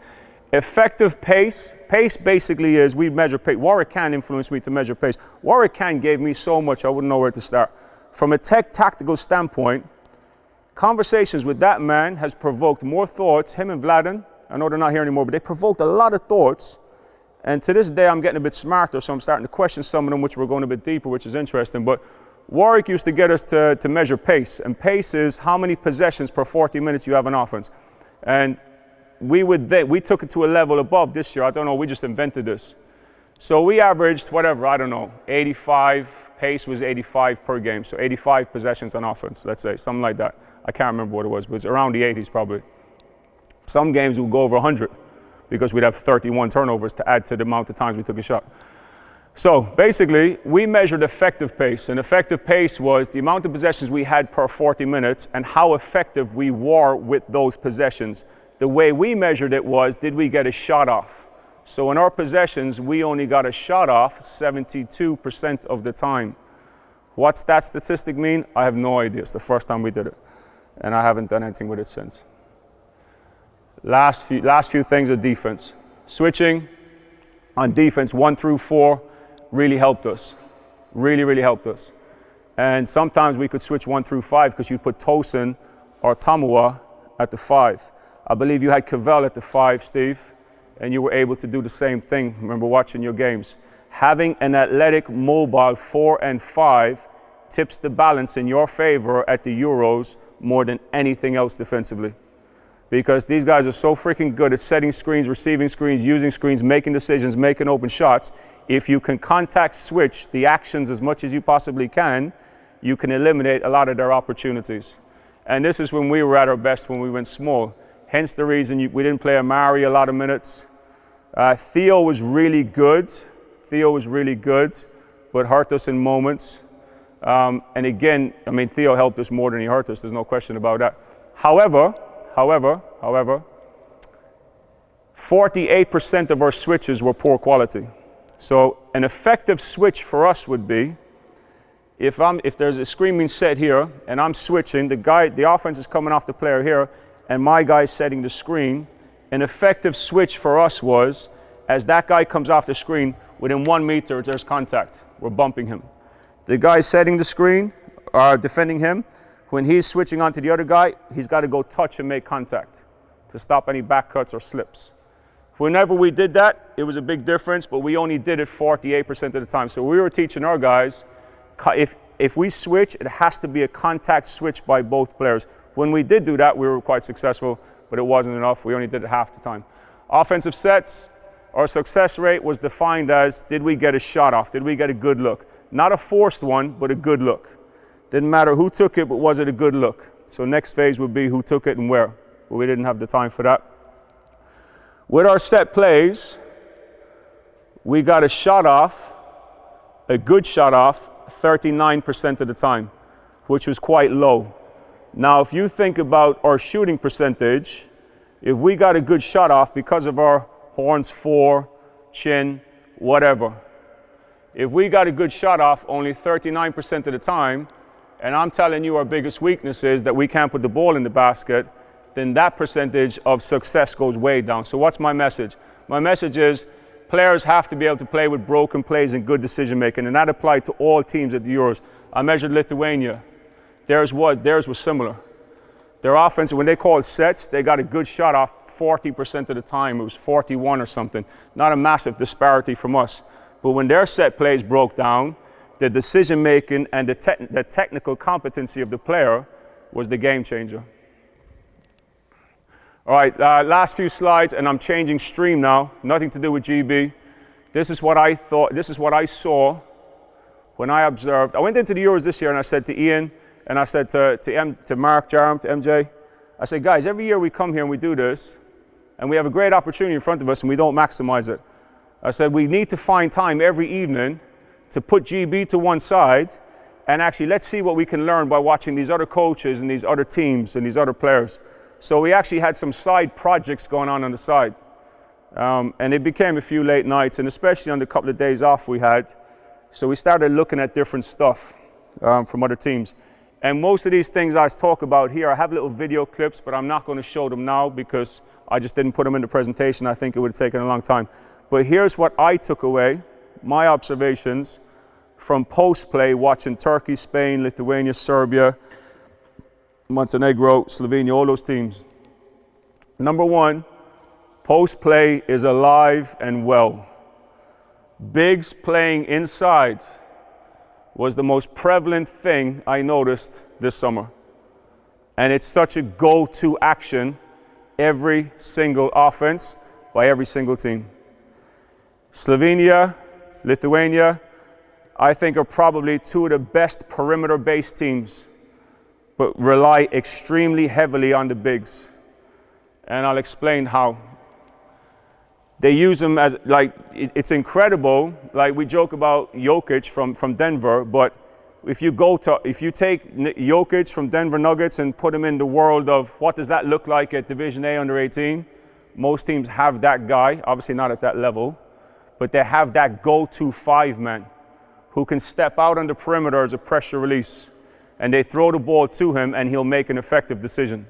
Effective pace. Pace basically is we measure pace. Warwick Can influenced me to measure pace. Warwick Can gave me so much I wouldn't know where to start. From a tactical standpoint, conversations with that man has provoked more thoughts. Him and Vladen, I know they're not here anymore, but they provoked a lot of thoughts. And to this day, I'm getting a bit smarter, so I'm starting to question some of them, which we're going a bit deeper, which is interesting. But Warwick used to get us to measure pace, and pace is how many possessions per 40 minutes you have on offense. And we took it to a level above this year. I don't know, we just invented this. So we averaged, whatever, I don't know, 85, pace was 85 per game. So 85 possessions on offense, let's say, something like that. I can't remember what it was, but it's around the 80s probably. Some games would go over 100 because we'd have 31 turnovers to add to the amount of times we took a shot. So basically, we measured effective pace, and effective pace was the amount of possessions we had per 40 minutes and how effective we were with those possessions. The way we measured it was, did we get a shot off? So in our possessions, we only got a shot off 72% of the time. What's that statistic mean? I have no idea. It's the first time we did it, and I haven't done anything with it since. Last few things are defense. Switching on defense 1 through 4 really helped us. Really helped us. And sometimes we could switch 1 through 5 because you put Tosin or Tamua at the 5. I believe you had Cavell at the 5, Steve, and you were able to do the same thing. Remember watching your games. Having an athletic, mobile 4 and 5 tips the balance in your favor at the Euros more than anything else defensively. Because these guys are so freaking good at setting screens, receiving screens, using screens, making decisions, making open shots. If you can contact switch the actions as much as you possibly can, you can eliminate a lot of their opportunities. And this is when we were at our best, when we went small. Hence the reason we didn't play Amari a lot of minutes. Theo was really good. But hurt us in moments. And again, I mean, Theo helped us more than he hurt us. There's no question about that. However, 48% of our switches were poor quality. So an effective switch for us would be, if there's a screen being set here and I'm switching, the offense is coming off the player here and my guy's setting the screen, an effective switch for us was, as that guy comes off the screen, within 1 meter there's contact. We're bumping him. The guy setting the screen, defending him, when he's switching on to the other guy, he's got to go touch and make contact to stop any back cuts or slips. Whenever we did that, it was a big difference, but we only did it 48% of the time. So we were teaching our guys, if we switch, it has to be a contact switch by both players. When we did do that, we were quite successful, but it wasn't enough. We only did it half the time. Offensive sets, our success rate was defined as, did we get a shot off? Did we get a good look? Not a forced one, but a good look. Didn't matter who took it, but was it a good look? So next phase would be who took it and where. But we didn't have the time for that. With our set plays, we got a shot off, a good shot off, 39% of the time, which was quite low. Now, if you think about our shooting percentage, if we got a good shot off because of our horns 4, chin, whatever, if we got a good shot off only 39% of the time, and I'm telling you our biggest weakness is that we can't put the ball in the basket, then that percentage of success goes way down. So what's my message? My message is players have to be able to play with broken plays and good decision making, and that applied to all teams at the Euros. I measured Lithuania. Theirs was similar. Their offense, when they called sets, they got a good shot off 40% of the time. It was 41 or something. Not a massive disparity from us. But when their set plays broke down, the decision making and the technical competency of the player was the game changer. All right, last few slides, and I'm changing stream now. Nothing to do with GB. This is what I thought. This is what I saw when I observed. I went into the Euros this year, and I said to Ian, and I said to Mark Jarm, to MJ, I said, guys, every year we come here and we do this, and we have a great opportunity in front of us, and we don't maximize it. I said, we need to find time every evening to put GB to one side, and actually let's see what we can learn by watching these other coaches and these other teams and these other players. So we actually had some side projects going on the side. And it became a few late nights, and especially on the couple of days off we had. So we started looking at different stuff from other teams. And most of these things I talk about here, I have little video clips, but I'm not going to show them now because I just didn't put them in the presentation. I think it would have taken a long time. But here's what I took away, my observations from post-play watching Turkey, Spain, Lithuania, Serbia, Montenegro, Slovenia, all those teams. Number one, post-play is alive and well. Bigs playing inside was the most prevalent thing I noticed this summer. And it's such a go-to action every single offense by every single team. Slovenia, Lithuania, I think are probably two of the best perimeter-based teams, but rely extremely heavily on the bigs. And I'll explain how. They use him as, like, it's incredible. Like, we joke about Jokic from Denver, but if you take Jokic from Denver Nuggets and put him in the world of what does that look like at Division A under 18, most teams have that guy, obviously not at that level, but they have that go-to 5-man who can step out on the perimeter as a pressure release, and they throw the ball to him and he'll make an effective decision.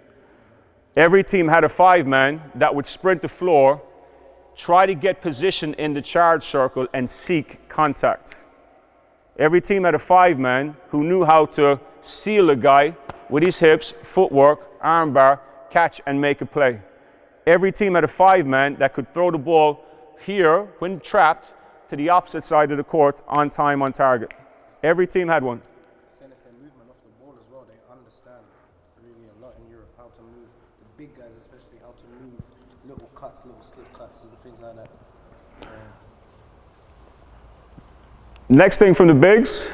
Every team had a 5-man that would sprint the floor, try to get position in the charge circle and seek contact. Every team had a 5-man who knew how to seal a guy with his hips, footwork, armbar, catch and make a play. Every team had a 5-man that could throw the ball here, when trapped, to the opposite side of the court, on time, on target. Every team had one. Saying it's their movement off the ball as well. They understand really a lot in Europe how to move. The big guys especially how to move little cuts, little slip cuts and things like that. Next thing from the bigs,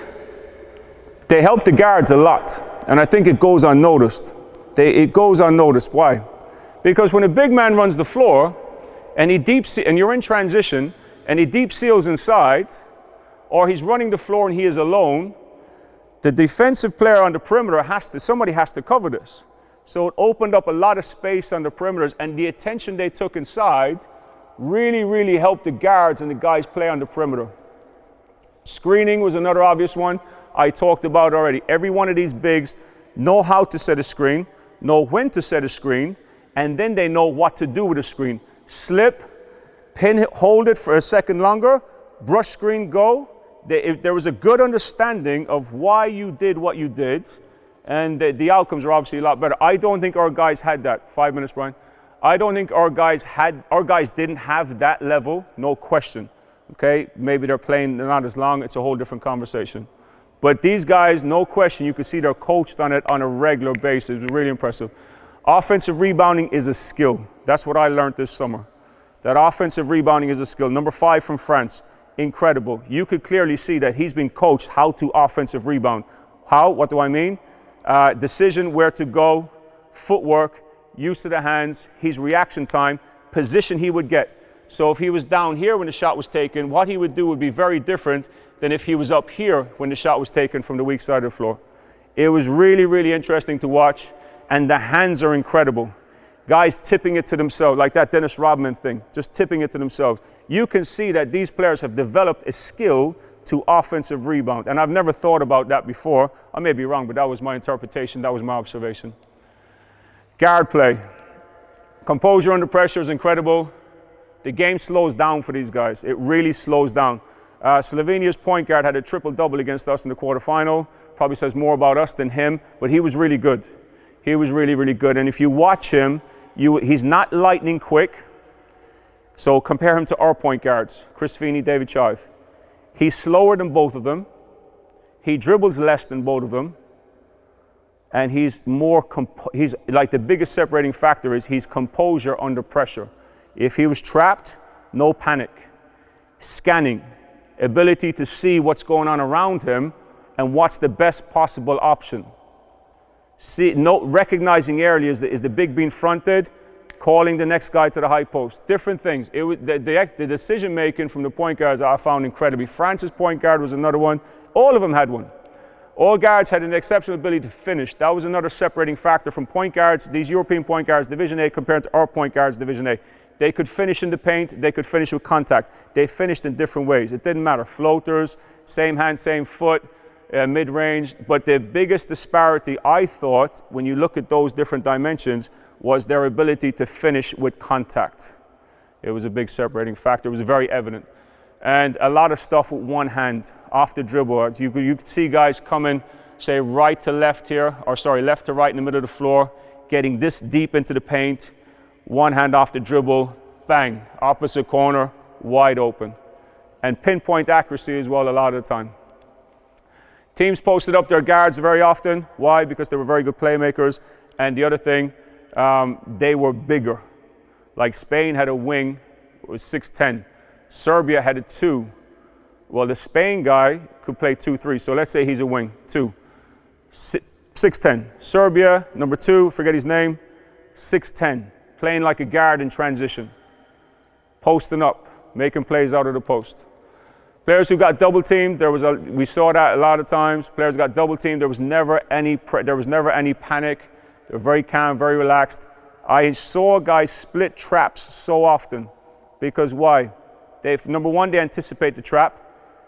they help the guards a lot. And I think it goes unnoticed. It goes unnoticed. Why? Because when a big man runs the floor and and you're in transition and he deep seals inside, or he's running the floor and he is alone, the defensive player on the perimeter somebody has to cover this. So it opened up a lot of space on the perimeters, and the attention they took inside really, really helped the guards and the guys play on the perimeter. Screening was another obvious one I talked about already. Every one of these bigs know how to set a screen, know when to set a screen, and then they know what to do with a screen. Slip, pin, hold it for a second longer, brush screen, go. There was a good understanding of why you did what you did, and the outcomes are obviously a lot better. I don't think our guys had that. 5 minutes, Brian. I don't think our guys didn't have that level, no question. Okay, maybe they're playing not as long, it's a whole different conversation. But these guys, no question, you can see they're coached on it on a regular basis. It's really impressive. Offensive rebounding is a skill. That's what I learned this summer. That offensive rebounding is a skill. Number 5 from France, incredible. You could clearly see that he's been coached how to offensive rebound. How? What do I mean? Decision where to go, footwork, use of the hands, his reaction time, position he would get. So if he was down here when the shot was taken, what he would do would be very different than if he was up here when the shot was taken from the weak side of the floor. It was really, really interesting to watch, and the hands are incredible. Guys tipping it to themselves, like that Dennis Rodman thing, just tipping it to themselves. You can see that these players have developed a skill to offensive rebound, and I've never thought about that before. I may be wrong, but that was my interpretation, that was my observation. Guard play. Composure under pressure is incredible. The game slows down for these guys. It really slows down. Slovenia's point guard had a triple-double against us in the quarterfinal. Probably says more about us than him, but he was really good. He was really, really good. And if you watch him, he's not lightning quick. So compare him to our point guards, Chris Feeney, David Chive. He's slower than both of them. He dribbles less than both of them. And he's like, the biggest separating factor is his composure under pressure. If he was trapped, no panic. Scanning, ability to see what's going on around him and what's the best possible option. Recognizing early is the big being fronted, calling the next guy to the high post. Different things. The decision making from the point guards I found incredibly. France's point guard was another one. All of them had one. All guards had an exceptional ability to finish. That was another separating factor from point guards, these European point guards, Division A, compared to our point guards, Division A. They could finish in the paint, they could finish with contact. They finished in different ways. It didn't matter. Floaters, same hand, same foot, mid-range. But the biggest disparity, I thought, when you look at those different dimensions, was their ability to finish with contact. It was a big separating factor. It was very evident. And a lot of stuff with one hand, off the dribble. You could see guys coming, say, right to left here, or sorry, left to right in the middle of the floor, getting this deep into the paint, one hand off the dribble, bang, opposite corner, wide open. And pinpoint accuracy as well a lot of the time. Teams posted up their guards very often. Why? Because they were very good playmakers. And the other thing, they were bigger. Like Spain had a wing, it was 6'10". Serbia had a 2. Well, the Spain guy could play 2-3. So let's say he's a wing, 2. 6'10". Serbia, number 2, forget his name, 6'10". Playing like a guard in transition. posting up, making plays out of the post. Players who got double teamed, we saw that a lot of times. Players got double teamed. There was never any panic. They were very calm, very relaxed. I saw guys split traps so often, because why? Number one, they anticipate the trap.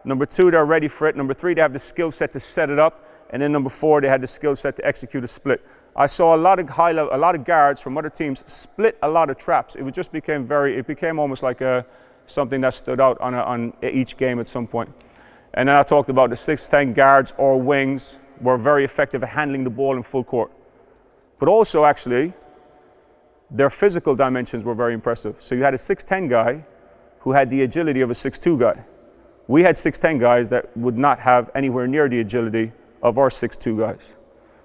Number two, they're ready for it. Number three, they have the skill set to set it up. And then number four, they had the skill set to execute a split. I saw a lot of guards from other teams split a lot of traps. It became almost like something that stood out on each game at some point. And then I talked about the 6'10 guards or wings were very effective at handling the ball in full court. But also, actually, their physical dimensions were very impressive. So you had a 6'10 guy who had the agility of a 6'2 guy. We had 6'10 guys that would not have anywhere near the agility of our 6'2 guys.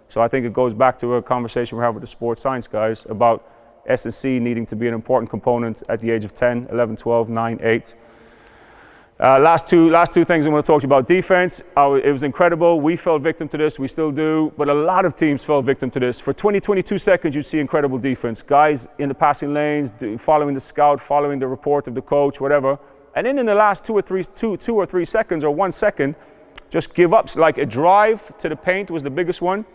So I think it goes back to a conversation we have with the sports science guys about S&C needing to be an important component at the age of 10, 11, 12, 9, 8. Last two things I want to talk to you about. Defense, it was incredible. We fell victim to this, we still do, but a lot of teams fell victim to this. For 20, 22 seconds, you see incredible defense. Guys in the passing lanes, following the scout, following the report of the coach, whatever. And then in the last 2 or 3 seconds or 1 second, just give up. Like a drive to the paint was the biggest one.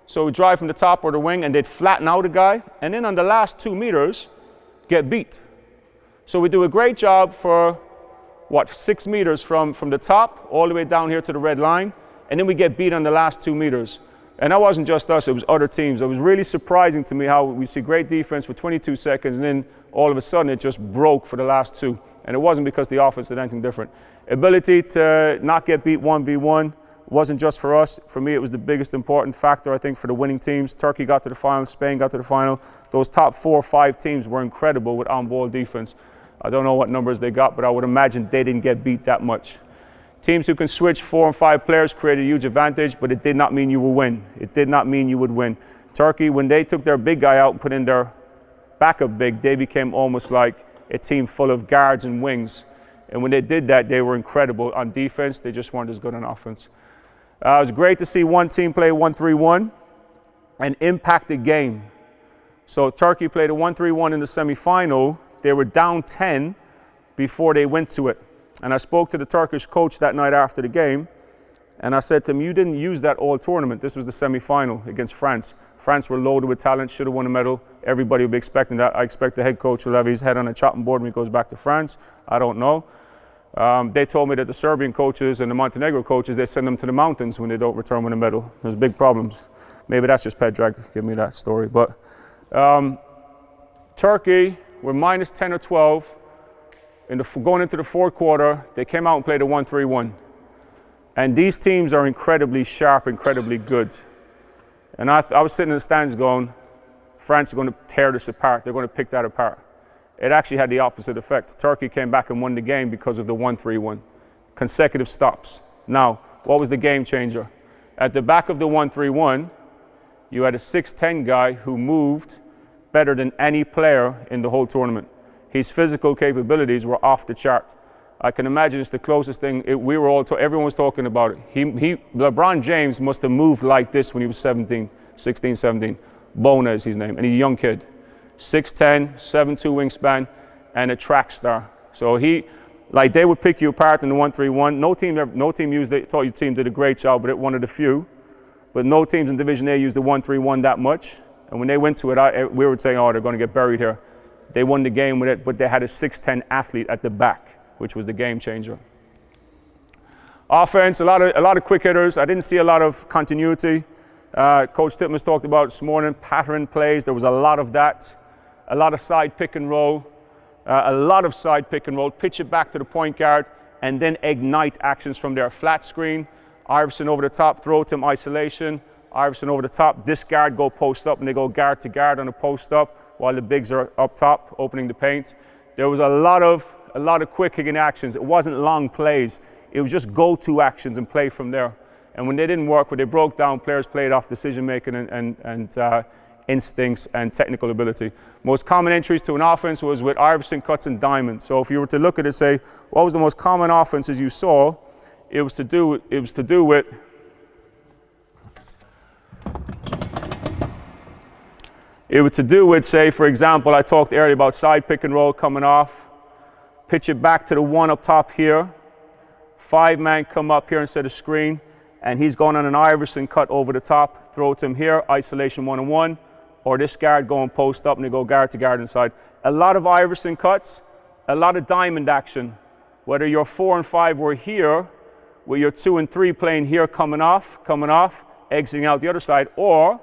So we drive from the top or the wing and they'd flatten out a guy. And then on the last 2 meters, get beat. So we do a great job for 6 meters from the top all the way down here to the red line, and then we get beat on the last 2 meters. And that wasn't just us, it was other teams. It was really surprising to me how we see great defense for 22 seconds, and then all of a sudden it just broke for the last 2. And it wasn't because the offense did anything different. Ability to not get beat 1v1 wasn't just for us. For me, it was the biggest important factor, I think, for the winning teams. Turkey got to the final, Spain got to the final. Those top 4 or 5 teams were incredible with on-ball defense. I don't know what numbers they got, but I would imagine they didn't get beat that much. Teams who can switch 4 and 5 players created a huge advantage, but it did not mean you will win. It did not mean you would win. Turkey, when they took their big guy out and put in their backup big, they became almost like a team full of guards and wings. And when they did that, they were incredible on defense. They just weren't as good on offense. It was great to see one team play 1-3-1 and impact the game. So Turkey played a 1-3-1 in the semifinal. They were down 10 before they went to it. And I spoke to the Turkish coach that night after the game, and I said to him, you didn't use that all tournament. This was the semifinal against France. France were loaded with talent, should have won a medal. Everybody would be expecting that. I expect the head coach will have his head on a chopping board when he goes back to France. I don't know. They told me that the Serbian coaches and the Montenegro coaches, they send them to the mountains when they don't return with a medal. There's big problems. Maybe that's just Pedrag giving me that story. But Turkey were minus 10 or 12. Going into the fourth quarter, they came out and played a 1-3-1. And these teams are incredibly sharp, incredibly good. And I was sitting in the stands going, France are going to tear this apart. They're going to pick that apart. It actually had the opposite effect. Turkey came back and won the game because of the 1-3-1. Consecutive stops. Now, what was the game changer? At the back of the 1-3-1, you had a 6'10 guy who moved better than any player in the whole tournament. His physical capabilities were off the chart. I can imagine it's the closest thing. Everyone was talking about it. LeBron James must have moved like this when he was 16, 17. Bona is his name, and he's a young kid. 6'10", 7'2" wingspan, and a track star. So they would pick you apart in the 1-3-1. No team used it. Thought your team did a great job, but it one of the few. But no teams in Division A used the 1-3-1 that much. And when they went to it, we were saying, they're going to get buried here. They won the game with it, but they had a 6'10" athlete at the back, which was the game changer. Offense, a lot of quick hitters. I didn't see a lot of continuity. Coach Titmus talked about this morning, pattern plays. There was a lot of that. A lot of side pick and roll. Pitch it back to the point guard, and then ignite actions from there. Flat screen, Iverson over the top, throw to him, isolation. Iverson over the top, this guard go post up, and they go guard to guard on the post up while the bigs are up top, opening the paint. There was a lot of quick hitting actions. It wasn't long plays. It was just go-to actions and play from there. And when they didn't work, when they broke down, players played off decision making and instincts and technical ability. Most common entries to an offense was with Iverson, cuts, and diamonds. So if you were to look at it, say, what was the most common offenses you saw? It was to do with, say, for example, I talked earlier about side pick and roll coming off. pitch it back to the one up top here. 5-man come up here instead of screen, and he's going on an Iverson cut over the top. Throw it to him here, isolation 1-on-1, or this guard going post up and they go guard to guard inside. A lot of Iverson cuts, a lot of diamond action. Whether your 4 and 5 were here, with your 2 and 3 playing here coming off, exiting out the other side, or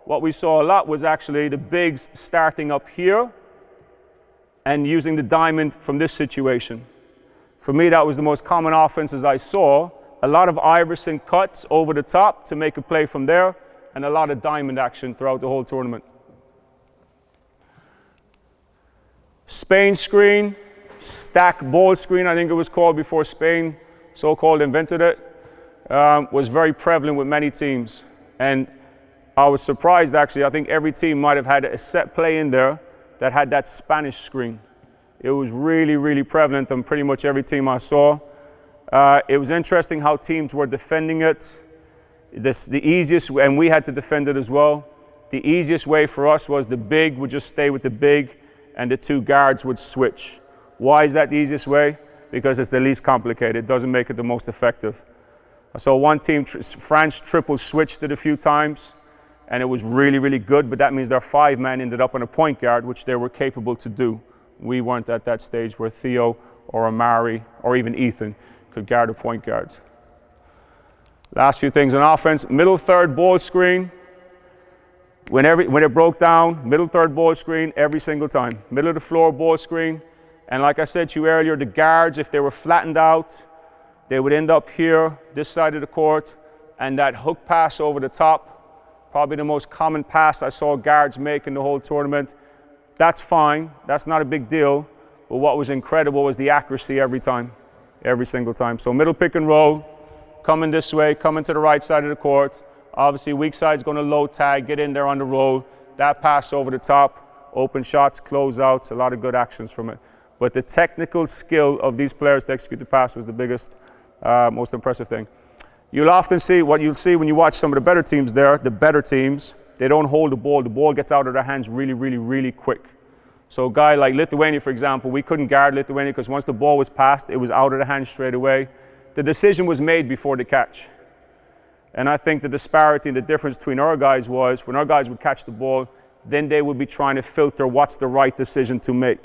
what we saw a lot was actually the bigs starting up here and using the diamond from this situation. For me, that was the most common offenses I saw. A lot of Iverson cuts over the top to make a play from there, and a lot of diamond action throughout the whole tournament. Spain screen, stack ball screen, I think it was called before Spain so-called invented it, was very prevalent with many teams. And I was surprised actually, I think every team might have had a set play in there that had that Spanish screen. It was really, really prevalent on pretty much every team I saw. It was interesting how teams were defending it. The easiest, and we had to defend it as well. The easiest way for us was the big would just stay with the big and the 2 guards would switch. Why is that the easiest way? Because it's the least complicated. It doesn't make it the most effective. So one team, France triple switched it a few times, and it was really, really good, but that means their 5-man ended up on a point guard, which they were capable to do. We weren't at that stage where Theo or Amari or even Ethan could guard a point guard. Last few things on offense, middle third ball screen. When it broke down, middle third ball screen every single time. Middle of the floor ball screen. And like I said to you earlier, the guards, if they were flattened out, they would end up here, this side of the court, and that hook pass over the top, probably the most common pass I saw guards make in the whole tournament. That's fine, that's not a big deal, but what was incredible was the accuracy every time, every single time. So middle pick and roll, coming this way, coming to the right side of the court. Obviously weak side's gonna low tag, get in there on the roll, that pass over the top, open shots, closeouts, a lot of good actions from it. But the technical skill of these players to execute the pass was the biggest, most impressive thing. You'll often see, what you'll see when you watch some of the better teams there, the better teams, they don't hold the ball gets out of their hands really, really, really quick. So a guy like Lithuania, for example, we couldn't guard Lithuania because once the ball was passed, it was out of the hands straight away. The decision was made before the catch. And I think the disparity and the difference between our guys was when our guys would catch the ball, then they would be trying to filter what's the right decision to make.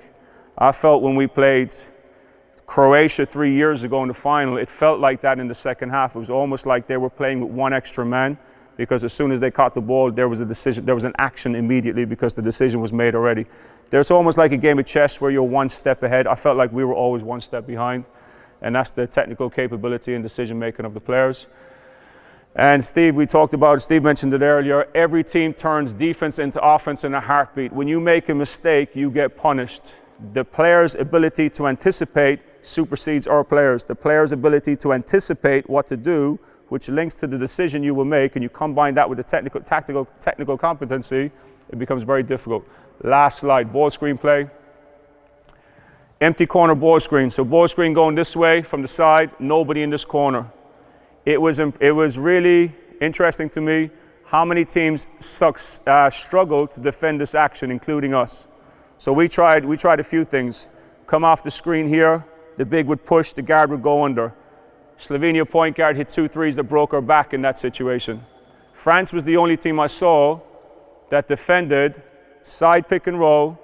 I felt when we played Croatia 3 years ago in the final, it felt like that in the second half. It was almost like they were playing with 1 extra man because as soon as they caught the ball, there was a decision, there was an action immediately because the decision was made already. There's almost like a game of chess where you're 1 step ahead. I felt like we were always 1 step behind, and that's the technical capability and decision making of the players. And Steve, Steve mentioned it earlier, every team turns defense into offense in a heartbeat. When you make a mistake, you get punished. The player's ability to anticipate supersedes our players. The player's ability to anticipate what to do, which links to the decision you will make, and you combine that with the technical competency, it becomes very difficult. Last slide, ball screen play. Empty corner ball screen. So ball screen going this way from the side, nobody in this corner. It was really interesting to me how many teams struggled to defend this action, including us. So we tried a few things. Come off the screen here, the big would push, the guard would go under. Slovenia point guard hit 2 threes that broke our back in that situation. France was the only team I saw that defended side pick and roll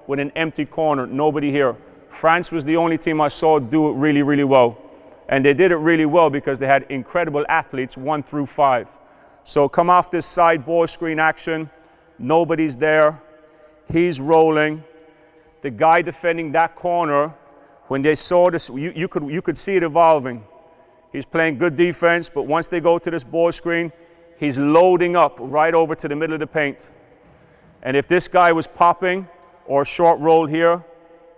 with an empty corner, nobody here. France was the only team I saw do it really, really well. And they did it really well because they had incredible athletes 1 through 5. So come off this side ball screen action, nobody's there. He's rolling. The guy defending that corner, when they saw this, you could see it evolving. He's playing good defense, but once they go to this ball screen, he's loading up right over to the middle of the paint. And if this guy was popping or short roll here,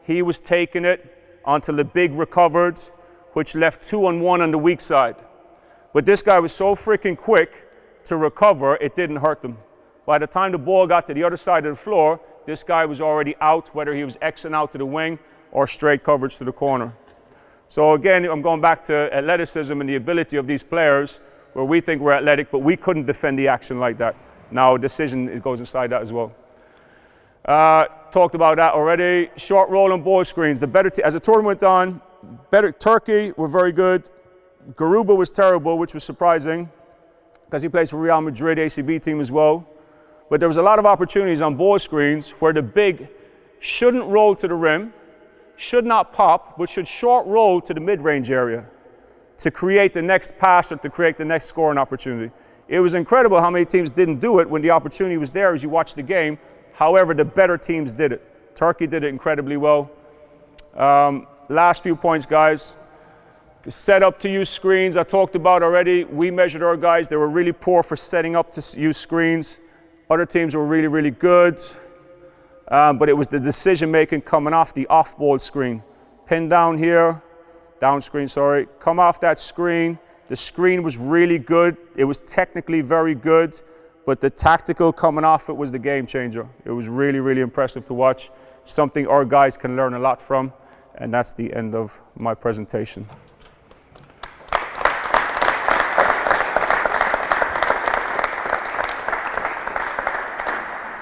he was taking it until the big recovered, which left 2-on-1 on the weak side. But this guy was so freaking quick to recover, it didn't hurt them. By the time the ball got to the other side of the floor, this guy was already out, whether he was Xing out to the wing or straight coverage to the corner. So again, I'm going back to athleticism and the ability of these players where we think we're athletic, but we couldn't defend the action like that. Now, decision, it goes inside that as well. Talked about that already. Short roll and ball screens. The better as the tournament went on, Turkey were very good. Garuba was terrible, which was surprising because he plays for Real Madrid ACB team as well. But there was a lot of opportunities on ball screens where the big shouldn't roll to the rim, should not pop, but should short roll to the mid-range area to create the next pass or to create the next scoring opportunity. It was incredible how many teams didn't do it when the opportunity was there as you watched the game. However, the better teams did it. Turkey did it incredibly well. Last few points, guys. Set up to use screens, I talked about already. We measured our guys. They were really poor for setting up to use screens. Other teams were really, really good. But it was the decision making coming off the off-ball screen. Pin down here, down screen, sorry. Come off that screen. The screen was really good. It was technically very good, but the tactical coming off it was the game changer. It was really, really impressive to watch. Something our guys can learn a lot from. And that's the end of my presentation.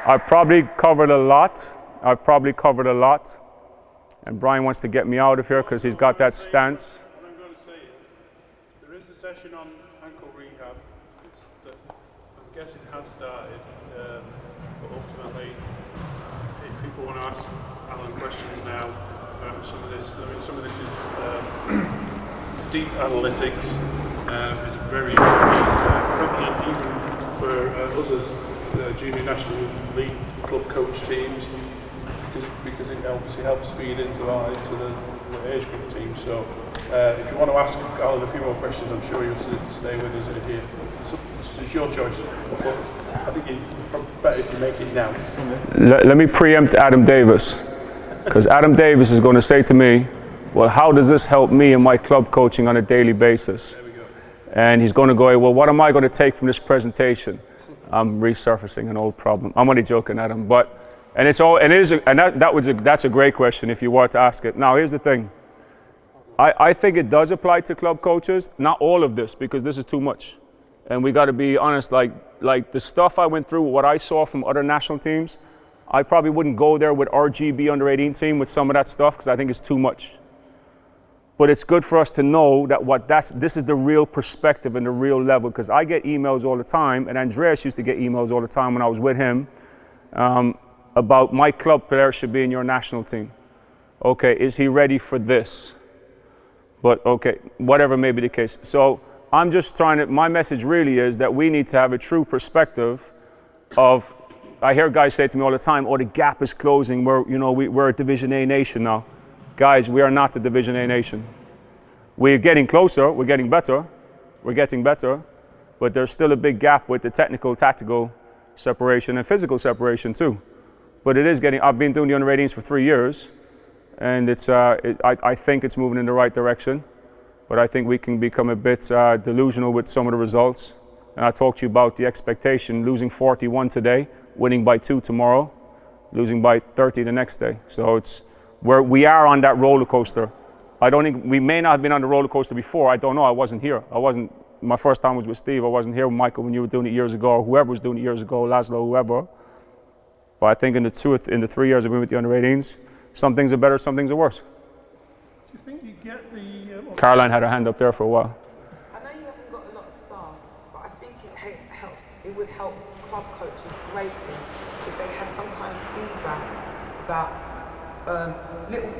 I've probably covered a lot. And Brian wants to get me out of here because he's got that stance. What I'm going to say is, there is a session on ankle rehab. I'm guessing it has started, but ultimately, if people want to ask Alan questions now, some of this is deep analytics. It's very prevalent even for us as junior national league club coach teams, because it obviously helps feed into the age group teams. So if you want to ask Alan a few more questions, I'm sure you'll stay with us here. So this is your choice. But I think it's better if you make it now. Let me preempt Adam Davis, because Adam Davis is going to say to me, well, how does this help me in my club coaching on a daily basis? There we go. And he's going to go, well, what am I going to take from this presentation? I'm resurfacing an old problem. I'm only joking, Adam, that's a great question if you were to ask it. Now, here's the thing. I think it does apply to club coaches. Not all of this, because this is too much. And we got to be honest, like the stuff I went through, what I saw from other national teams, I probably wouldn't go there with RGB under 18 team with some of that stuff because I think it's too much. But it's good for us to know that this is the real perspective and the real level, because I get emails all the time, and Andreas used to get emails all the time when I was with him about my club player should be in your national team. Okay, is he ready for this? But okay, whatever may be the case. So I'm just my message really is that we need to have a true perspective of, I hear guys say to me all the time, the gap is closing, we're a Division A nation now. Guys, we are not the Division A nation. We're getting closer, we're getting better, but there's still a big gap with the technical, tactical separation and physical separation too. But it is I've been doing the under 18s for 3 years, and I think it's moving in the right direction, but I think we can become a bit delusional with some of the results. And I talked to you about the expectation, losing 41 today, winning by 2 tomorrow, losing by 30 the next day. So we are on that roller coaster. I don't think we may not have been on the roller coaster before. I don't know. I wasn't here. My first time was with Steve. I wasn't here with Michael when you were doing it years ago, or whoever was doing it years ago, Laszlo, whoever. But I think in the 3 years I've been with the under 18s, some things are better, some things are worse. Do you think you get the? Caroline had her hand up there for a while. I know you haven't got a lot of staff, but I think it would help club coaches greatly if they had some kind of feedback about little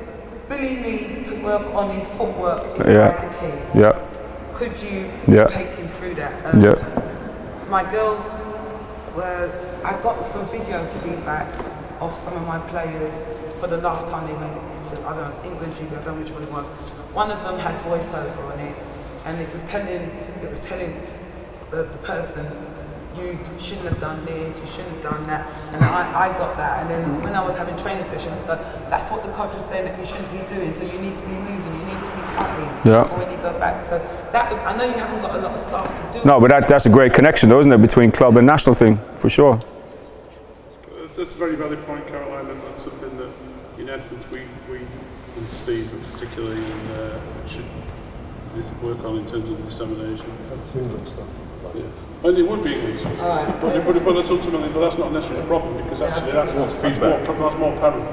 Billy needs to work on his footwork inside the key. Yeah. Could you take him through that? My girls I got some video feedback of some of my players for the last time they went to, England GB, I don't know which one it was. One of them had voiceover on it, and it was telling the person, you shouldn't have done this, you shouldn't have done that, and I got that. And then when I was having training sessions, that's what the coach was saying that you shouldn't be doing, so you need to be moving, you need to be cutting when you go back. So that, I know you haven't got a lot of stuff to do. No, but that's a great connection though, isn't it, between club and national team, for sure. That's a very valid point, Caroline, and that's something that, in essence, we and Steve particularly, should work on in terms of dissemination. That's England stuff. Yeah. And it would be English. But that's ultimately, but that's not necessarily a problem because actually that's more apparent.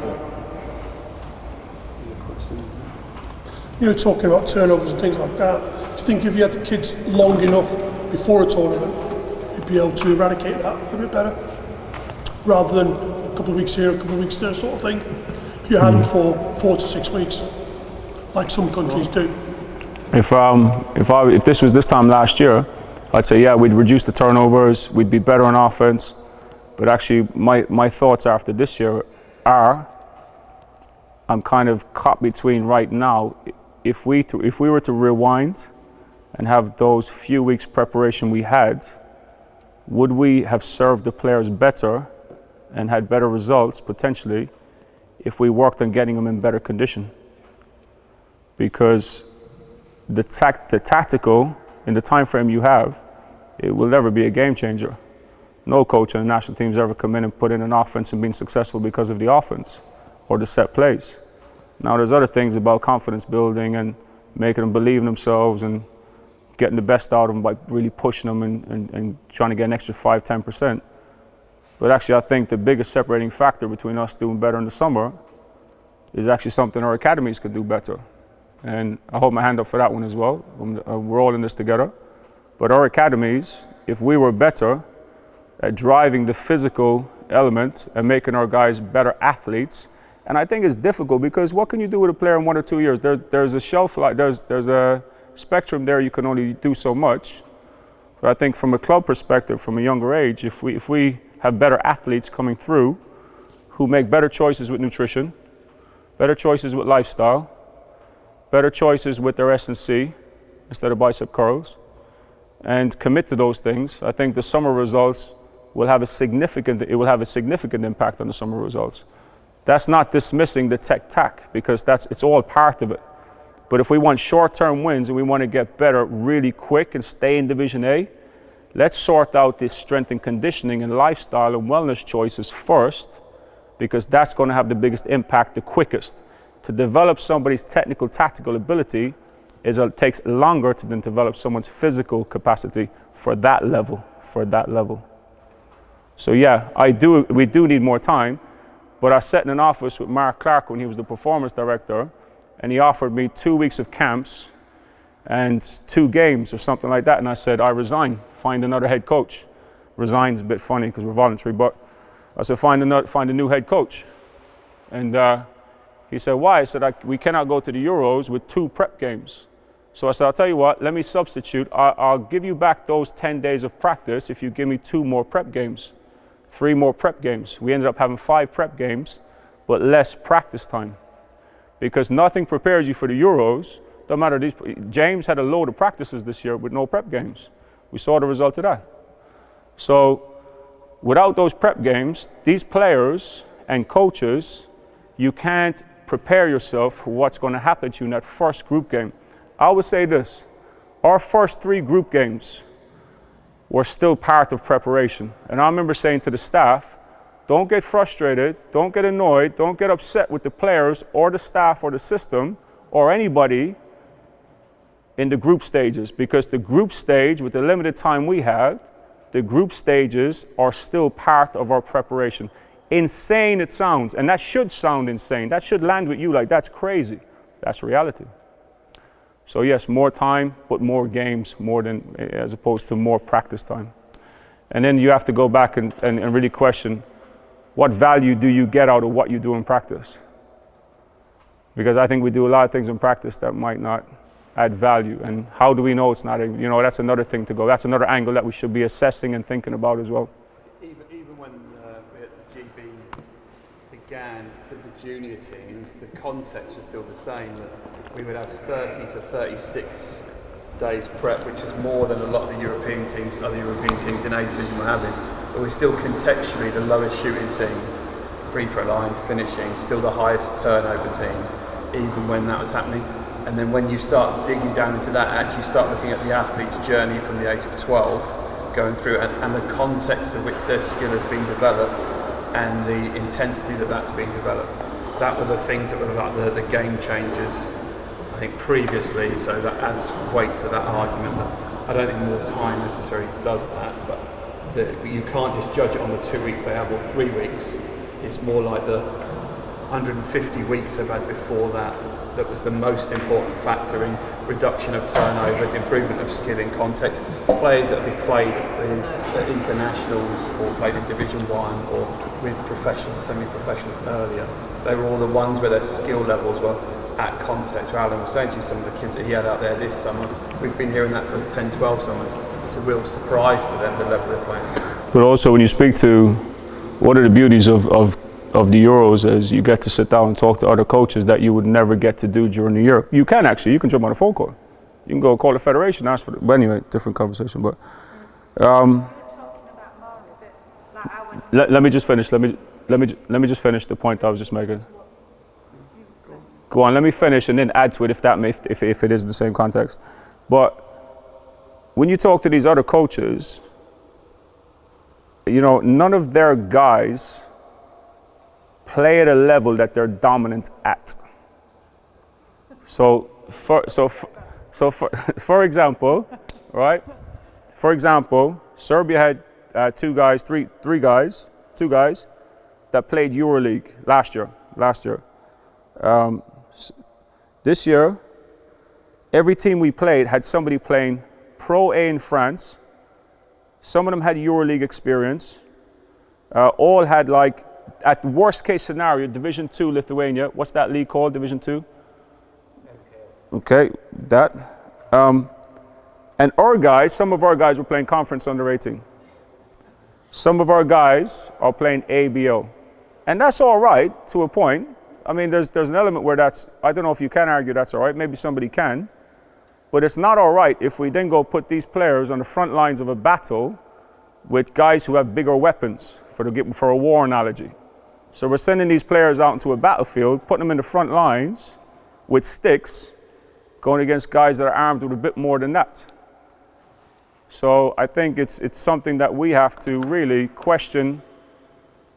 You were talking about turnovers and things like that. Do you think if you had the kids long enough before a tournament, you'd be able to eradicate that a bit better? Rather than a couple of weeks here, a couple of weeks there sort of thing. If you had them for 4 to 6 weeks, like some countries do. If this was this time last year, I'd say yeah, we'd reduce the turnovers, we'd be better on offense. But actually my thoughts after this year are, I'm kind of caught between right now. If we were to rewind and have those few weeks preparation we had, would we have served the players better and had better results potentially if we worked on getting them in better condition? Because the tactical in the time frame you have, it will never be a game changer. No coach on the national team's ever come in and put in an offense and been successful because of the offense or the set plays. Now there's other things about confidence building and making them believe in themselves and getting the best out of them by really pushing them and trying to get an extra 5-10%. But actually I think the biggest separating factor between us doing better in the summer is actually something our academies could do better. And I hold my hand up for that one as well. We're all in this together. But our academies, if we were better at driving the physical element and making our guys better athletes, and I think it's difficult because what can you do with a player in 1 or 2 years? There's a shelf life, there's a spectrum there, you can only do so much. But I think from a club perspective, from a younger age, if we have better athletes coming through who make better choices with nutrition, better choices with lifestyle, better choices with their S&C instead of bicep curls, and commit to those things, I think the summer results will have a significant impact on the summer results. That's not dismissing the tech because it's all part of it. But if we want short-term wins and we want to get better really quick and stay in Division A, let's sort out this strength and conditioning and lifestyle and wellness choices first, because that's going to have the biggest impact the quickest. To develop somebody's technical, tactical ability takes longer than develop someone's physical capacity for that level. So yeah, we do need more time. But I sat in an office with Mark Clark when he was the performance director, and he offered me 2 weeks of camps and 2 games or something like that. And I said, I resign, find another head coach. Resign's a bit funny because we're voluntary, but I said, find a new head coach. And he said, why? I said, we cannot go to the Euros with 2 prep games. So I said, I'll tell you what, let me substitute. I'll give you back those 10 days of practice if you give me 2 more prep games. 3 more prep games. We ended up having 5 prep games, but less practice time. Because nothing prepares you for the Euros. Don't matter, James had a load of practices this year with no prep games. We saw the result of that. So without those prep games, these players and coaches, you can't prepare yourself for what's going to happen to you in that first group game. I would say this, our first 3 group games were still part of preparation. And I remember saying to the staff, don't get frustrated, don't get annoyed, don't get upset with the players or the staff or the system or anybody in the group stages, because the group stage, with the limited time we had, the group stages are still part of our preparation. Insane it sounds, and that should sound insane. That should land with you like that's crazy. That's reality. So yes, more time, but more games, as opposed to more practice time. And then you have to go back and really question, what value do you get out of what you do in practice? Because I think we do a lot of things in practice that might not add value. And how do we know it's not, that's another thing to go. That's another angle that we should be assessing and thinking about as well. Even when the GB began with the junior teams, the context was still the same, that we would have 30 to 36 days prep, which is more than a lot of the European teams, other European teams in A Division were having. But we're still contextually the lowest shooting team, free throw line, finishing, still the highest turnover teams, even when that was happening. And then when you start digging down into that, actually start looking at the athlete's journey from the age of 12, going through and the context of which their skill has been developed and the intensity that's been developed. That were the things that were like the game changers I think previously, so that adds weight to that argument that I don't think more time necessarily does that, but you can't just judge it on the 2 weeks they have or 3 weeks. It's more like the 150 weeks they've had before that was the most important factor in reduction of turnovers, improvement of skill in context. Players that have played at internationals or played in Division 1 or with professionals, semi-professionals earlier, they were all the ones where their skill levels were at context. Alan was saying to you, some of the kids that he had out there this summer, we've been hearing that for 10, 12 summers. It's a real surprise to them, the level they're playing. But also when you speak to, one of the beauties of the Euros is you get to sit down and talk to other coaches that you would never get to do during the year. You can jump on a phone call. You can go call the federation, ask for it. But anyway, different conversation. But let me just finish. Let me just finish the point I was just making. Go on, let me finish and then add to it if it is the same context. But when you talk to these other coaches, you know, none of their guys play at a level that they're dominant at. So for example, right? For example, Serbia had two guys that played EuroLeague last year. This year, every team we played had somebody playing Pro A in France. Some of them had EuroLeague experience. All had, like, at worst case scenario, Division 2 Lithuania. What's that league called, Division 2? Okay, that. And our guys, some of our guys were playing Conference Under 18. Some of our guys are playing ABO. And that's all right to a point. I mean, there's an element where that's, I don't know if you can argue that's all right. Maybe somebody can. But it's not all right if we then go put these players on the front lines of a battle with guys who have bigger weapons, for a war analogy. So we're sending these players out into a battlefield, putting them in the front lines with sticks, going against guys that are armed with a bit more than that. So I think it's something that we have to really question.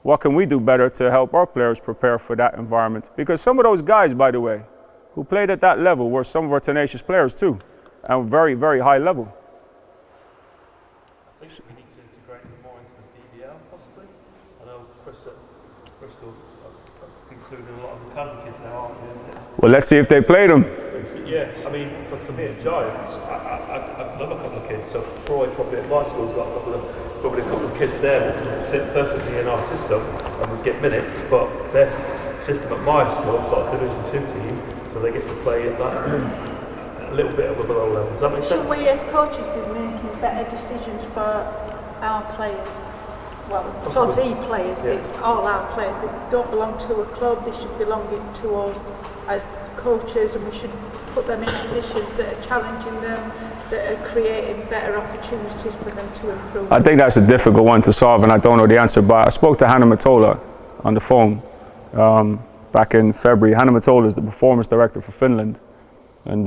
What can we do better to help our players prepare for that environment? Because some of those guys, by the way, who played at that level were some of our tenacious players too, and very, very high level. I think we need to integrate them more into the BBL, possibly. I know Chris at Bristol including a lot of the academy kids now, aren't they? Well, let's see if they played them. Yeah, I mean, for me at Giants, I love a couple of kids. So Troy, probably at my school, has got a couple of kids there that fit perfectly in our system and would get minutes. But their system at my school has got a Division 2 team, so they get to play at that a little bit of a below level. Does that make sense? Should we as coaches be making better decisions for our players? Well, for the players, it's all our players. They don't belong to a club, they should belong to us as coaches, and we should put them in positions that are challenging them, that are creating better opportunities for them to improve. I think that's a difficult one to solve, and I don't know the answer, but I spoke to Hanna Matola on the phone back in February. Hanna Matola is the performance director for Finland, and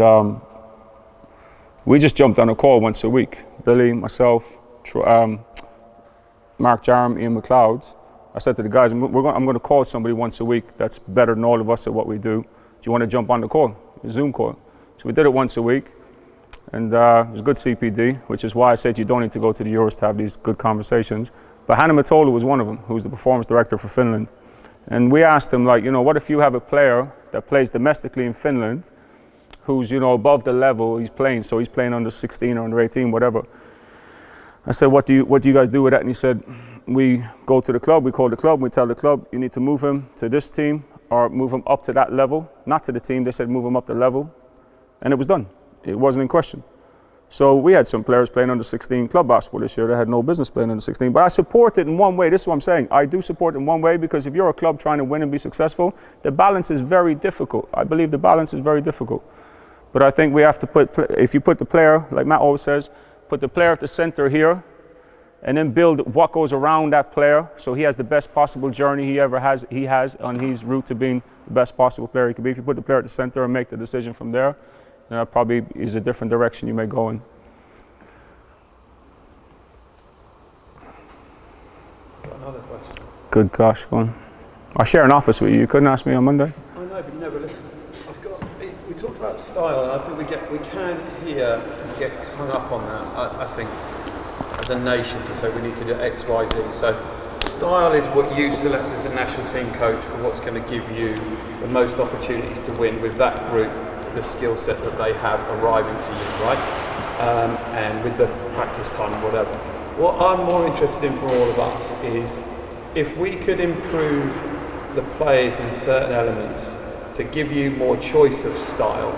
we just jumped on a call once a week. Billy, myself, Mark Jarm, Ian McLeod. I said to the guys, I'm going to call somebody once a week that's better than all of us at what we do. Do you want to jump on the call, a Zoom call? So we did it once a week, and it was good CPD, which is why I said you don't need to go to the Euros to have these good conversations. But Hanna Matola was one of them, who was the performance director for Finland. And we asked him, like, you know, what if you have a player that plays domestically in Finland, who's, you know, above the level he's playing, so he's playing under 16 or under 18, whatever. I said, what do you guys do with that? And he said, we go to the club, we call the club, we tell the club, you need to move him to this team or move him up to that level. Not to the team, they said move him up the level. And it was done. It wasn't in question. So we had some players playing under 16 club basketball this year that had no business playing under 16. But I support it in one way. This is what I'm saying. I do support it in one way because if you're a club trying to win and be successful, the balance is very difficult. I believe the balance is very difficult. But I think we have to if you put the player, like Matt always says, put the player at the center here, and then build what goes around that player so he has the best possible journey he has on his route to being the best possible player he could be. If you put the player at the center and make the decision from there, then that probably is a different direction you may go in. Another question. Good gosh, go on. I share an office with you. You couldn't ask me on Monday? I know, but you never listen. We talked about style, and I think we can here get hung up on that. I think as a nation to say we need to do X, Y, Z. So style is what you select as a national team coach for what's going to give you the most opportunities to win with that group, the skill set that they have arriving to you, right? And with the practice time and whatever. What I'm more interested in for all of us is if we could improve the players in certain elements to give you more choice of style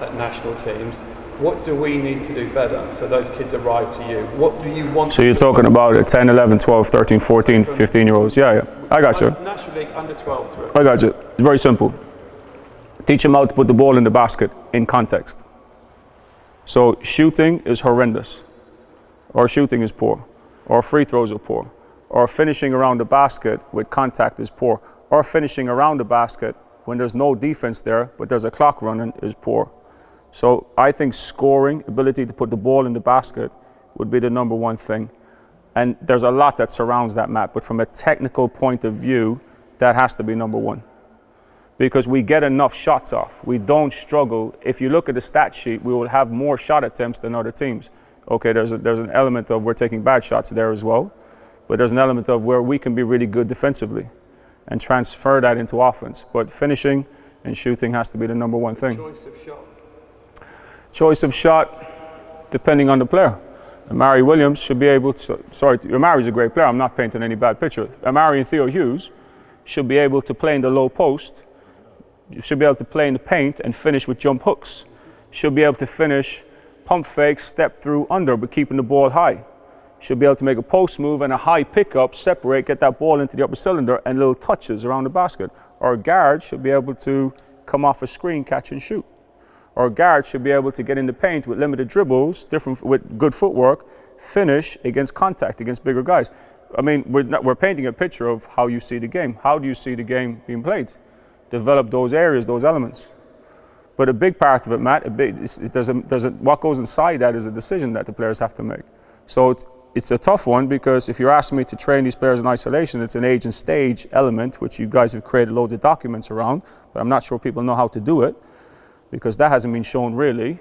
at national teams, what do we need to do better so those kids arrive to you? What do you want? So you're talking about 10, 11, 12, 13, 14, 15-year-olds. Yeah. I got you. National League under 12 through. I got you. It's very simple. Teach them how to put the ball in the basket in context. So shooting is horrendous, or shooting is poor, or free throws are poor, or finishing around the basket with contact is poor, or finishing around the basket when there's no defense there but there's a clock running is poor. So I think scoring, ability to put the ball in the basket would be the number one thing. And there's a lot that surrounds that, Matt, but from a technical point of view, that has to be number one. Because we get enough shots off. We don't struggle. If you look at the stat sheet, we will have more shot attempts than other teams. Okay, there's an element of we're taking bad shots there as well, but there's an element of where we can be really good defensively and transfer that into offense. But finishing and shooting has to be the number one thing. Choice of shot. Choice of shot, depending on the player. Amari Williams should be able to, Amari's a great player, I'm not painting any bad picture. Amari and Theo Hughes should be able to play in the low post, should be able to play in the paint and finish with jump hooks. Should be able to finish pump fake, step through under, but keeping the ball high. Should be able to make a post move and a high pickup, separate, get that ball into the upper cylinder and little touches around the basket. Or a guard should be able to come off a screen, catch and shoot. Or a guard should be able to get in the paint with limited dribbles, with good footwork, finish against contact, against bigger guys. I mean, we're painting a picture of how you see the game. How do you see the game being played? Develop those areas, those elements. But a big part of it, Matt, what goes inside that is a decision that the players have to make. So it's a tough one because if you're asking me to train these players in isolation, it's an age and stage element, which you guys have created loads of documents around, but I'm not sure people know how to do it because that hasn't been shown really.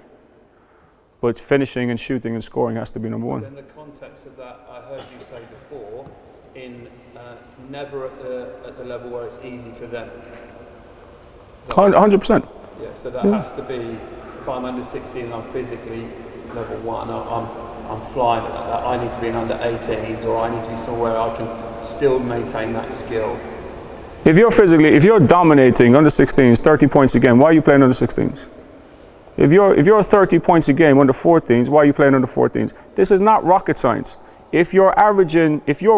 But finishing and shooting and scoring has to be number one. In the context of that, I heard you say before, never at the level where it's easy for them. 100%. Yeah, so that has to be, if I'm under 16 and I'm physically level one, I'm flying at that. I need to be in under 18s or I need to be somewhere where I can still maintain that skill. If you're dominating under 16s, 30 points a game, why are you playing under 16s? If you're 30 points a game under 14s, why are you playing under 14s? This is not rocket science. If you're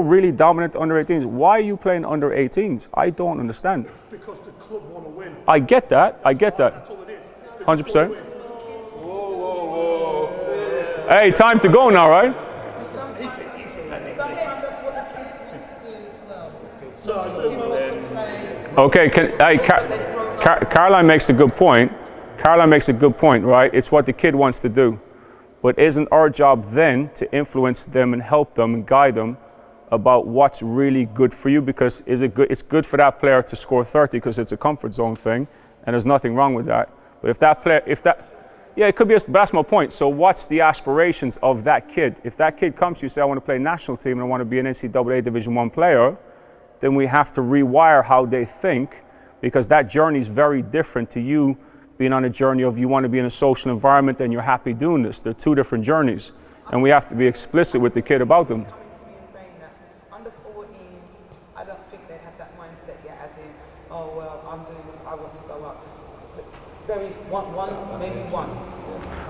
really dominant under 18s, why are you playing under 18s? I don't understand. Because the club want to win. I get that. That's all it is. 100%. Hey, time to go now, right? Okay, Caroline makes a good point. Right? It's what the kid wants to do. But isn't our job then to influence them and help them and guide them about what's really good for you? Because it's good for that player to score 30 because it's a comfort zone thing, and there's nothing wrong with that. But it could be, that's my point. So what's the aspirations of that kid? If that kid comes to you and say, I want to play national team and I want to be an NCAA Division I player, then we have to rewire how they think, because that journey is very different to you being on a journey of you want to be in a social environment and you're happy doing this. They're two different journeys, and we have to be explicit with the kid about them. Under 14s, I don't think they'd have that mindset yet, as in, oh well, I'm doing this, I want to go up. But maybe one.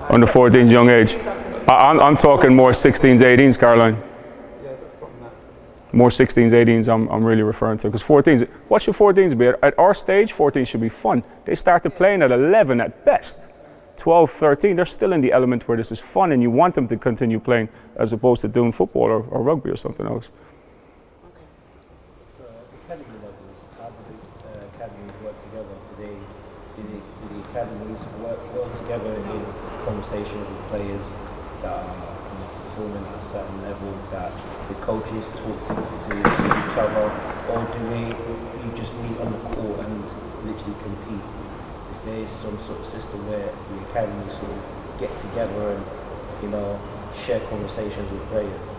Under 14's young age. I'm talking more 16s, 18s, Caroline. More 16s, 18s I'm really referring to. Because 14s, what should 14s be? At our stage, 14s should be fun. They started playing at 11 at best. 12, 13, they're still in the element where this is fun and you want them to continue playing as opposed to doing football or rugby or something else. So academy levels, how do the academies work together today? Do the academies work well together in conversations with players that are performing at a certain level, that the coaches talk to each other, or do you just meet on the court and literally compete? there is some sort of system where the academies sort of get together and, you know, share conversations with players?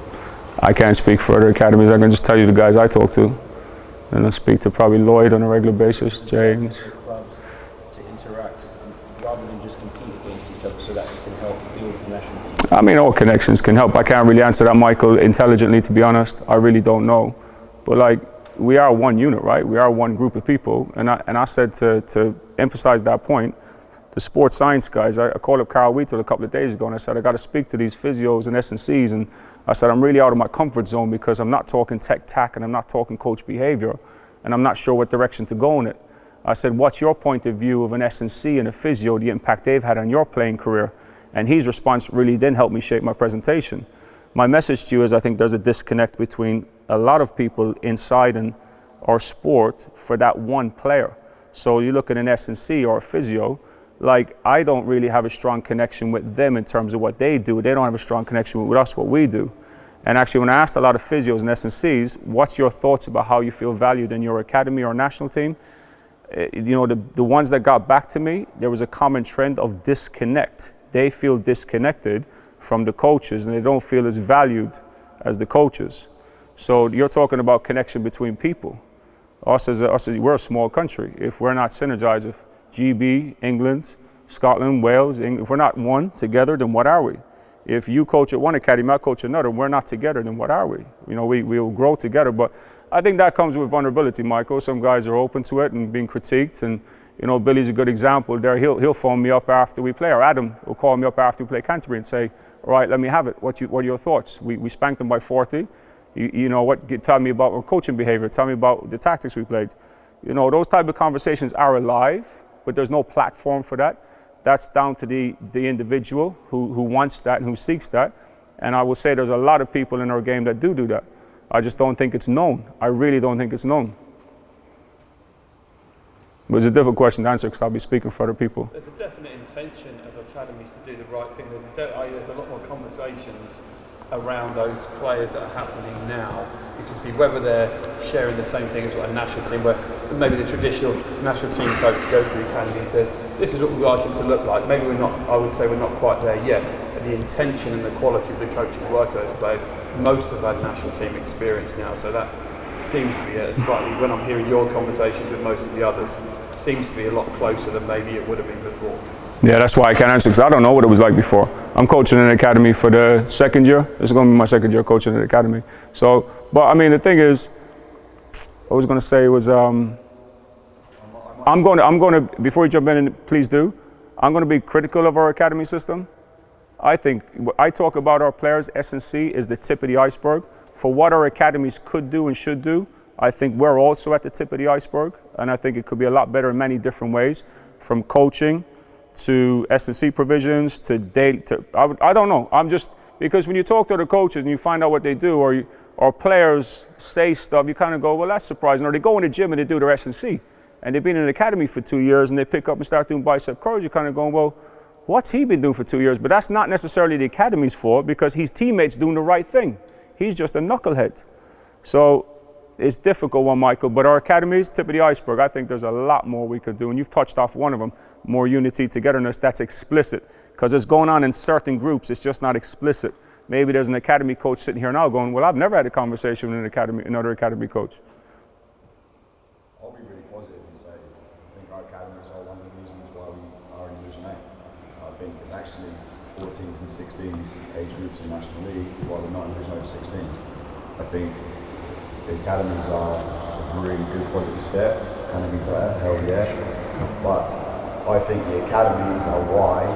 I can't speak for other academies. I can just tell you the guys I talk to. And I speak to probably Lloyd on a regular basis, James. Clubs to interact rather than just compete against each other so that it can help build the national team? I mean, all connections can help. I can't really answer that, Michael, intelligently, to be honest. I really don't know. But like, we are one unit, right? We are one group of people. And I said to emphasize that point, the sports science guys, I called up Carl Wheatle a couple of days ago and I said, I got to speak to these physios and S&Cs. And I said, I'm really out of my comfort zone because I'm not talking tech and I'm not talking coach behavior and I'm not sure what direction to go in it. I said, what's your point of view of an S&C and a physio, the impact they've had on your playing career? And his response really didn't help me shape my presentation. My message to you is I think there's a disconnect between a lot of people inside our sport for that one player. So you look at an S&C or a physio, like I don't really have a strong connection with them in terms of what they do. They don't have a strong connection with us, what we do. And actually when I asked a lot of physios and S&Cs, what's your thoughts about how you feel valued in your academy or national team? You know, the ones that got back to me, there was a common trend of disconnect. They feel disconnected from the coaches and they don't feel as valued as the coaches. So you're talking about connection between people. Us as we're a small country. If we're not synergized, if GB, England, Scotland, Wales, if we're not one together, then what are we? If you coach at one academy, I coach another, we're not together, then what are we? You know, we'll grow together, but I think that comes with vulnerability, Michael. Some guys are open to it and being critiqued, and you know, Billy's a good example there. He'll phone me up after we play, or Adam will call me up after we play Canterbury and say, all right, let me have it. What are your thoughts? We spanked them by 40. You know, tell me about our coaching behavior, tell me about the tactics we played. You know, those type of conversations are alive, but there's no platform for that. That's down to the individual who wants that and who seeks that. And I will say there's a lot of people in our game that do that. I just don't think it's known. I really don't think it's known. But it's a difficult question to answer because I'll be speaking for other people. There's a definite intention of academies to do the right thing. There's a lot more conversations around those players that are happening now. You can see whether they're sharing the same thing as what a national team, where maybe the traditional national team coach goes to the academy and says, this is what we like him to look like. Maybe we're not, I would say we're not quite there yet, but the intention and the quality of the coaching work of those players, most have had national team experience now, so that seems to be a slightly, when I'm hearing your conversations with most of the others, seems to be a lot closer than maybe it would have been before. Yeah, that's why I can't answer, because I don't know what it was like before. I'm coaching in an academy for the second year. This is going to be my second year coaching in an academy. So, but I mean, the thing is, what I was going to say was, I'm going to, before you jump in, please do, I'm going to be critical of our academy system. I think, I talk about our players, S&C is the tip of the iceberg. For what our academies could do and should do, I think we're also at the tip of the iceberg. And I think it could be a lot better in many different ways, from coaching to S&C provisions to date. I don't know. I'm just, because when you talk to the coaches and you find out what they do, or players say stuff, you kind of go, well, that's surprising. Or they go in the gym and they do their S&C. And they've been in the academy for 2 years and they pick up and start doing bicep curls. You're kind of going, well, what's he been doing for 2 years? But that's not necessarily the academy's fault because his teammates doing the right thing. He's just a knucklehead. So it's difficult one, Michael, but our academies, tip of the iceberg. I think there's a lot more we could do. And you've touched off one of them, more unity, togetherness, that's explicit. Because it's going on in certain groups, it's just not explicit. Maybe there's an academy coach sitting here now going, well, I've never had a conversation with another academy coach. I'll be really positive and say, I think our academies are one of the reasons why we are in Division 8. I think it's actually 14s and 16s age groups in National League, while we're not in Division over 16s. I think the academies are a really good positive step. Can it be better? Hell yeah. But I think the academies are why,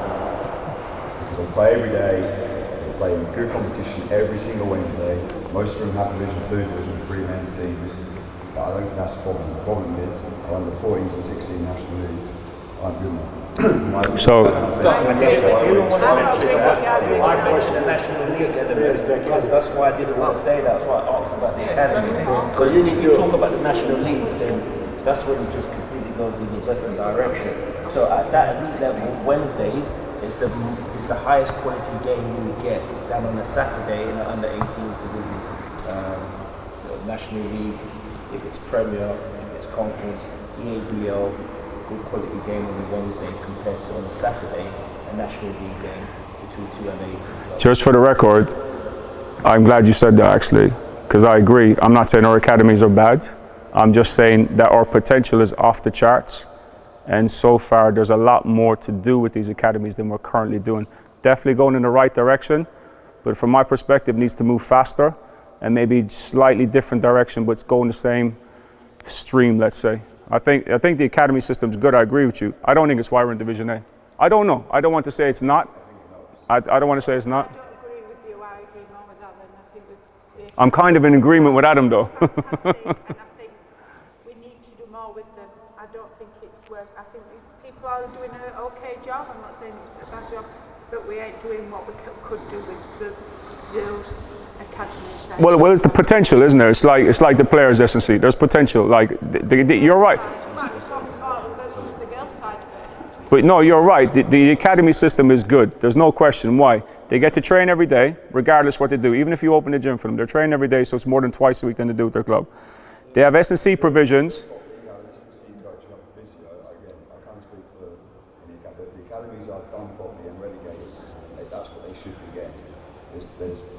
because they play every day, they play in good competition every single Wednesday. Most of them have Division 2, Division 3 men's teams. I don't think that's the problem. The problem is, under the 14s and 16 national leagues aren't good enough. So, I guess what you want to my question of national leagues at the most, because that's why I didn't want to say that. That's why I asked about the academy. Because if you talk about the national leagues, then that's when it just completely goes in the different direction. So at that elite level, Wednesdays is the highest quality game you would get than on a Saturday in the under 18s division, National League, if it's Premier, if it's Conference, EABL. good quality game on the Wednesday compared to on a Saturday, a National League game between two under-18 clubs? Just for the record, I'm glad you said that actually, because I agree. I'm not saying our academies are bad. I'm just saying that our potential is off the charts. And so far, there's a lot more to do with these academies than we're currently doing. Definitely going in the right direction, but from my perspective, needs to move faster and maybe slightly different direction, but go in the same stream, let's say. I think the academy system's good. I agree with you. I don't think it's why we're in Division A. I don't know. I don't want to say it's not. I don't want to say it's not. I don't agree with you. I agree more with Alan. I think I'm kind of in agreement with Adam, though. fantastic, and I think we need to do more with them. I don't think it's work. I think people are doing an okay job. I'm not saying it's a bad job, but we ain't doing what we could do with those academies. Well, it's the potential, isn't there? It's like the players' S&C. There's potential. Like you're right. We're talking about the girls' side of it. But no, you're right. The academy system is good. There's no question. Why? They get to train every day, regardless what they do. Even if you open a gym for them, they're training every day, so it's more than twice a week than they do with their club. They have S&C provisions.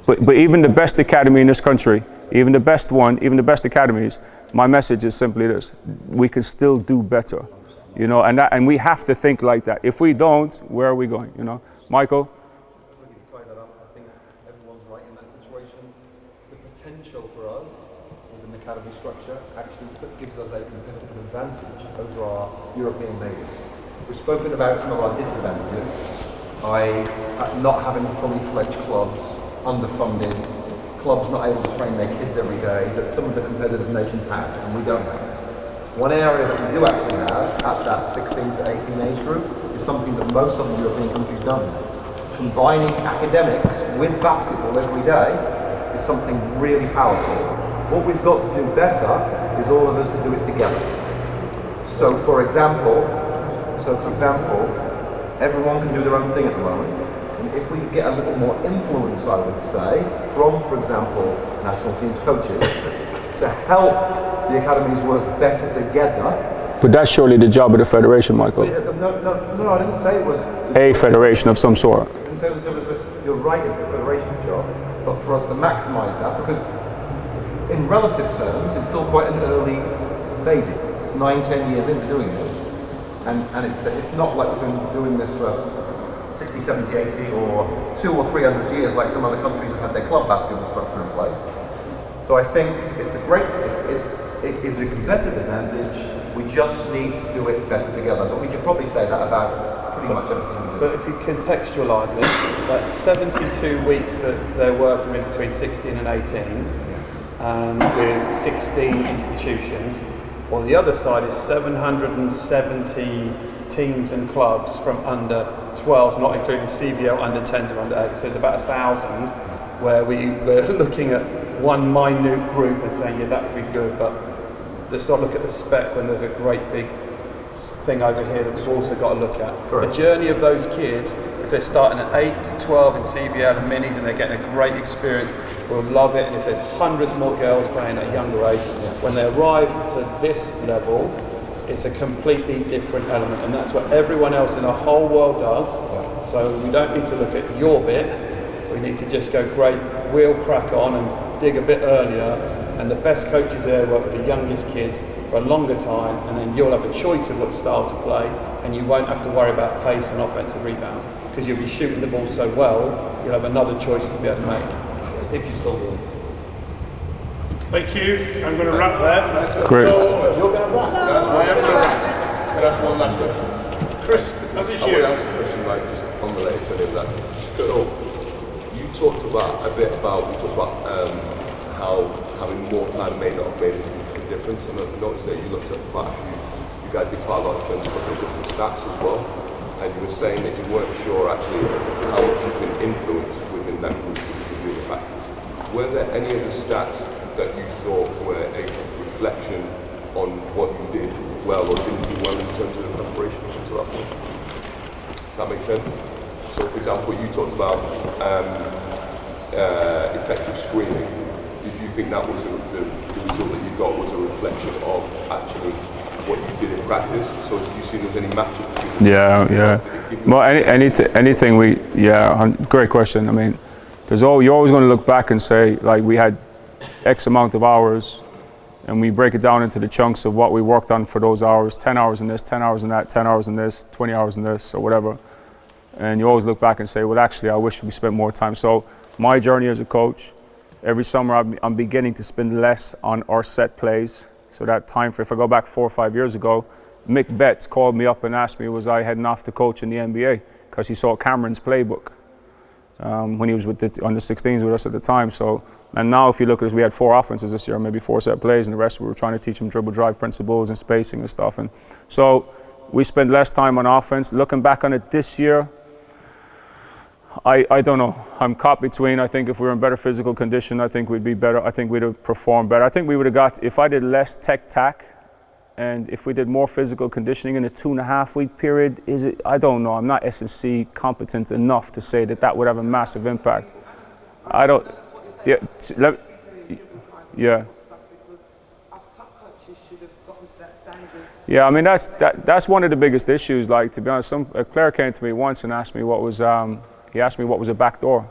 But even the best academy in this country, even the best one, even the best academies, my message is simply this: we can still do better, you know, and we have to think like that. If we don't, where are we going, you know? Michael? I think everyone's right in that situation. The potential for us within the academy structure actually gives us a competitive advantage over our European neighbours. We've spoken about some of our disadvantages, not having fully fledged clubs, underfunded, clubs not able to train their kids every day that some of the competitive nations have and we don't have. One area that we do actually have at that 16 to 18 age group is something that most other European countries don't. Combining academics with basketball every day is something really powerful. What we've got to do better is all of us to do it together. So for example, everyone can do their own thing at the moment. And if we get a little more influence, I would say, from, for example, national teams coaches, to help the academies work better together. But that's surely the job of the federation, Michael. No, I didn't say it was a federation of some sort. In terms of, you're right, it's the federation's job, but for us to maximise that, because in relative terms, it's still quite an early baby. It's 9-10 years into doing this. And it's not like we've been doing this for 60, 70, 80 or 200 or 300 years like some other countries have had their club basketball structure in place. So I think it's it is a competitive advantage. We just need to do it better together. But we can probably say that about pretty much everything. But if you contextualise it, that's 72 weeks that they're working in between 16 and 18 with 16 institutions. On the other side is 770 teams and clubs from under 12, not including CVL, under 10s and under 8. So it's about 1,000 where we're looking at one minute group and saying, yeah, that would be good, but let's not look at the spec when there's a great big thing over here that we've also got to look at. Correct. The journey of those kids, if they're starting at 8 to 12 in CVL and minis and they're getting a great experience, we'll love it. And if there's hundreds more girls playing at a younger age, when they arrive to this level, it's a completely different element, and that's what everyone else in the whole world does. So we don't need to look at your bit, we need to just go, great, we'll crack on and dig a bit earlier, and the best coaches there work with the youngest kids for a longer time, and then you'll have a choice of what style to play, and you won't have to worry about pace and offensive rebounds, because you'll be shooting the ball so well, you'll have another choice to be able to make, if you still do. Thank you. I'm going to wrap there. Great. You're going to wrap? Can I ask one last question? Chris, as it's you. I want to ask a question like just unrelated to any of that. So, you talked about how having more time may not have made a significant difference, and I noticed that you looked at quite a few, you guys did quite a lot in terms of looking at different stats as well, and you were saying that you weren't sure actually how much you can influence within that group with the factors. Were there any of the stats that you thought were a reflection on what you did well or didn't do well in terms of the preparation to that point? Does that make sense? So, for example, you talked about effective screening. Did you think that was the result that you got was a reflection of actually what you did in practice. So did you see there was any matchup between Yeah. Well, anything we, great question. I mean, you're always going to look back and say, like, we had X amount of hours, and we break it down into the chunks of what we worked on for those hours, 10 hours in this, 10 hours in that, 10 hours in this, 20 hours in this, or whatever. And you always look back and say, well, actually, I wish we spent more time. So my journey as a coach, every summer I'm beginning to spend less on our set plays. So that time, if I go back 4 or 5 years ago, Mick Betts called me up and asked me, was I heading off to coach in the NBA? Because he saw Cameron's playbook when he was with on the 16s with us at the time. So, and now if you look at us, we had 4 offenses this year, maybe 4 set plays, and the rest we were trying to teach them dribble drive principles and spacing and stuff. And so we spent less time on offense. Looking back on it this year, I don't know. I'm caught between. I think if we were in better physical condition, I think we'd be better. I think we'd have performed better. I think we would have got, if I did less tech-tac, and if we did more physical conditioning in a 2.5 week period, I don't know. I'm not S&C competent enough to say that would have a massive impact. I don't, Yeah, I mean, that's one of the biggest issues. Like, to be honest, a player came to me once and asked me what was, he asked me what was a backdoor.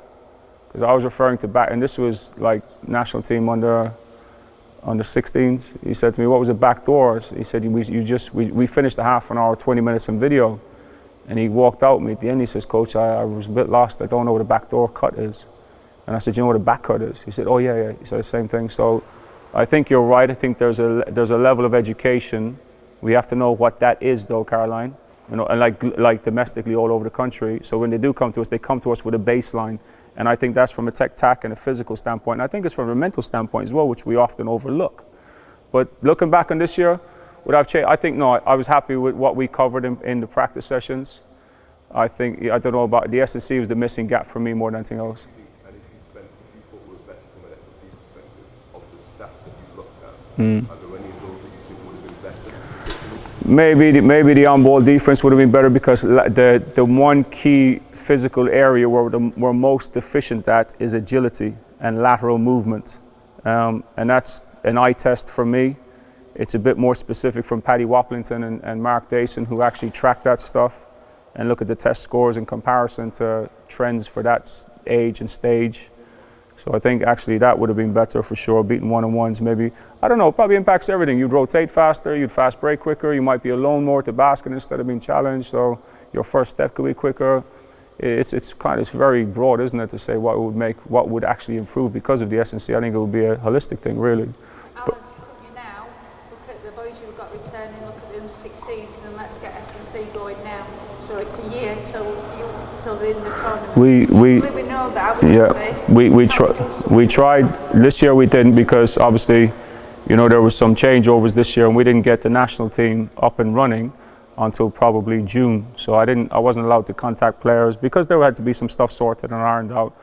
Because I was referring to and this was like national team under 16s. He said to me, what was a backdoor? He said, we finished a half an hour, 20 minutes in video. And he walked out with me at the end. He says, Coach, I was a bit lost. I don't know what a backdoor cut is. And I said, you know what a back cut is? He said, oh yeah. He said the same thing. So I think you're right. I think there's a level of education. We have to know what that is, though, Caroline. You know, and like domestically all over the country. So when they do come to us, they come to us with a baseline. And I think that's from a tech-tac and a physical standpoint. And I think it's from a mental standpoint as well, which we often overlook. But looking back on this year, would I've changed? I think no. I was happy with what we covered in the practice sessions. I don't know about the S&C was the missing gap for me more than anything else. And if you thought we were better from an S&C perspective of the stats that you've looked at, are there any of those that you think would have been better? Maybe the on-ball defense would have been better because the one key physical area where we're most deficient at is agility and lateral movement. And that's an eye test for me. It's a bit more specific from Paddy Waplington and Mark Dayson, who actually track that stuff and look at the test scores in comparison to trends for that age and stage. So I think actually that would have been better for sure, beating one-on-ones maybe. I don't know, it probably impacts everything. You'd rotate faster, you'd fast break quicker, you might be alone more at the basket instead of being challenged, so your first step could be quicker. It's very broad, isn't it, to say what would actually improve because of the S&C. I think it would be a holistic thing, really. Alan, you now look at the boys you've got returning, look at the under-16s, and let's get S&C going now. So it's a year till they're in the tournament. We know that. We tried. This year we didn't because obviously, you know, there was some changeovers this year, and we didn't get the national team up and running until probably June. So I wasn't allowed to contact players because there had to be some stuff sorted and ironed out.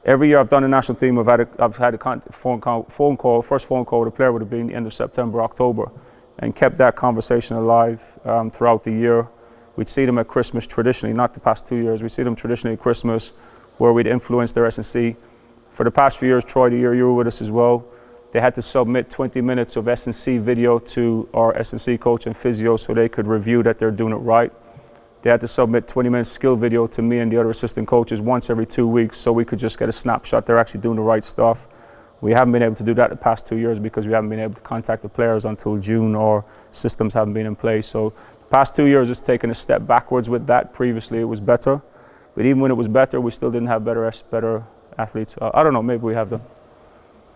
Every year I've done a national team, I've had a phone call. First phone call with a player would have been the end of September, October, and kept that conversation alive throughout the year. We'd see them at Christmas traditionally, not the past 2 years. We'd see them traditionally at Christmas where we'd influence their S&C. For the past few years, Troy, the year you were with us as well, they had to submit 20 minutes of S&C video to our S&C coach and physio so they could review that they're doing it right. They had to submit 20 minutes skill video to me and the other assistant coaches once every 2 weeks so we could just get a snapshot they're actually doing the right stuff. We haven't been able to do that the past 2 years because we haven't been able to contact the players until June, or systems haven't been in place. So the past 2 years it's taken a step backwards with that. Previously it was better, but even when it was better, we still didn't have better athletes. I don't know, maybe we have them.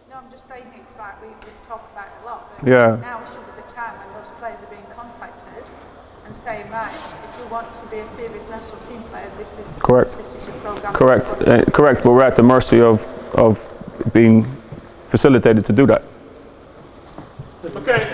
No, I'm just saying it's like we talk about it a lot. Yeah. Now should be the time when those players are being contacted and saying, right, if you want to be a serious national team player, this is your program. Correct, but we're at the mercy of being facilitated to do that. Okay,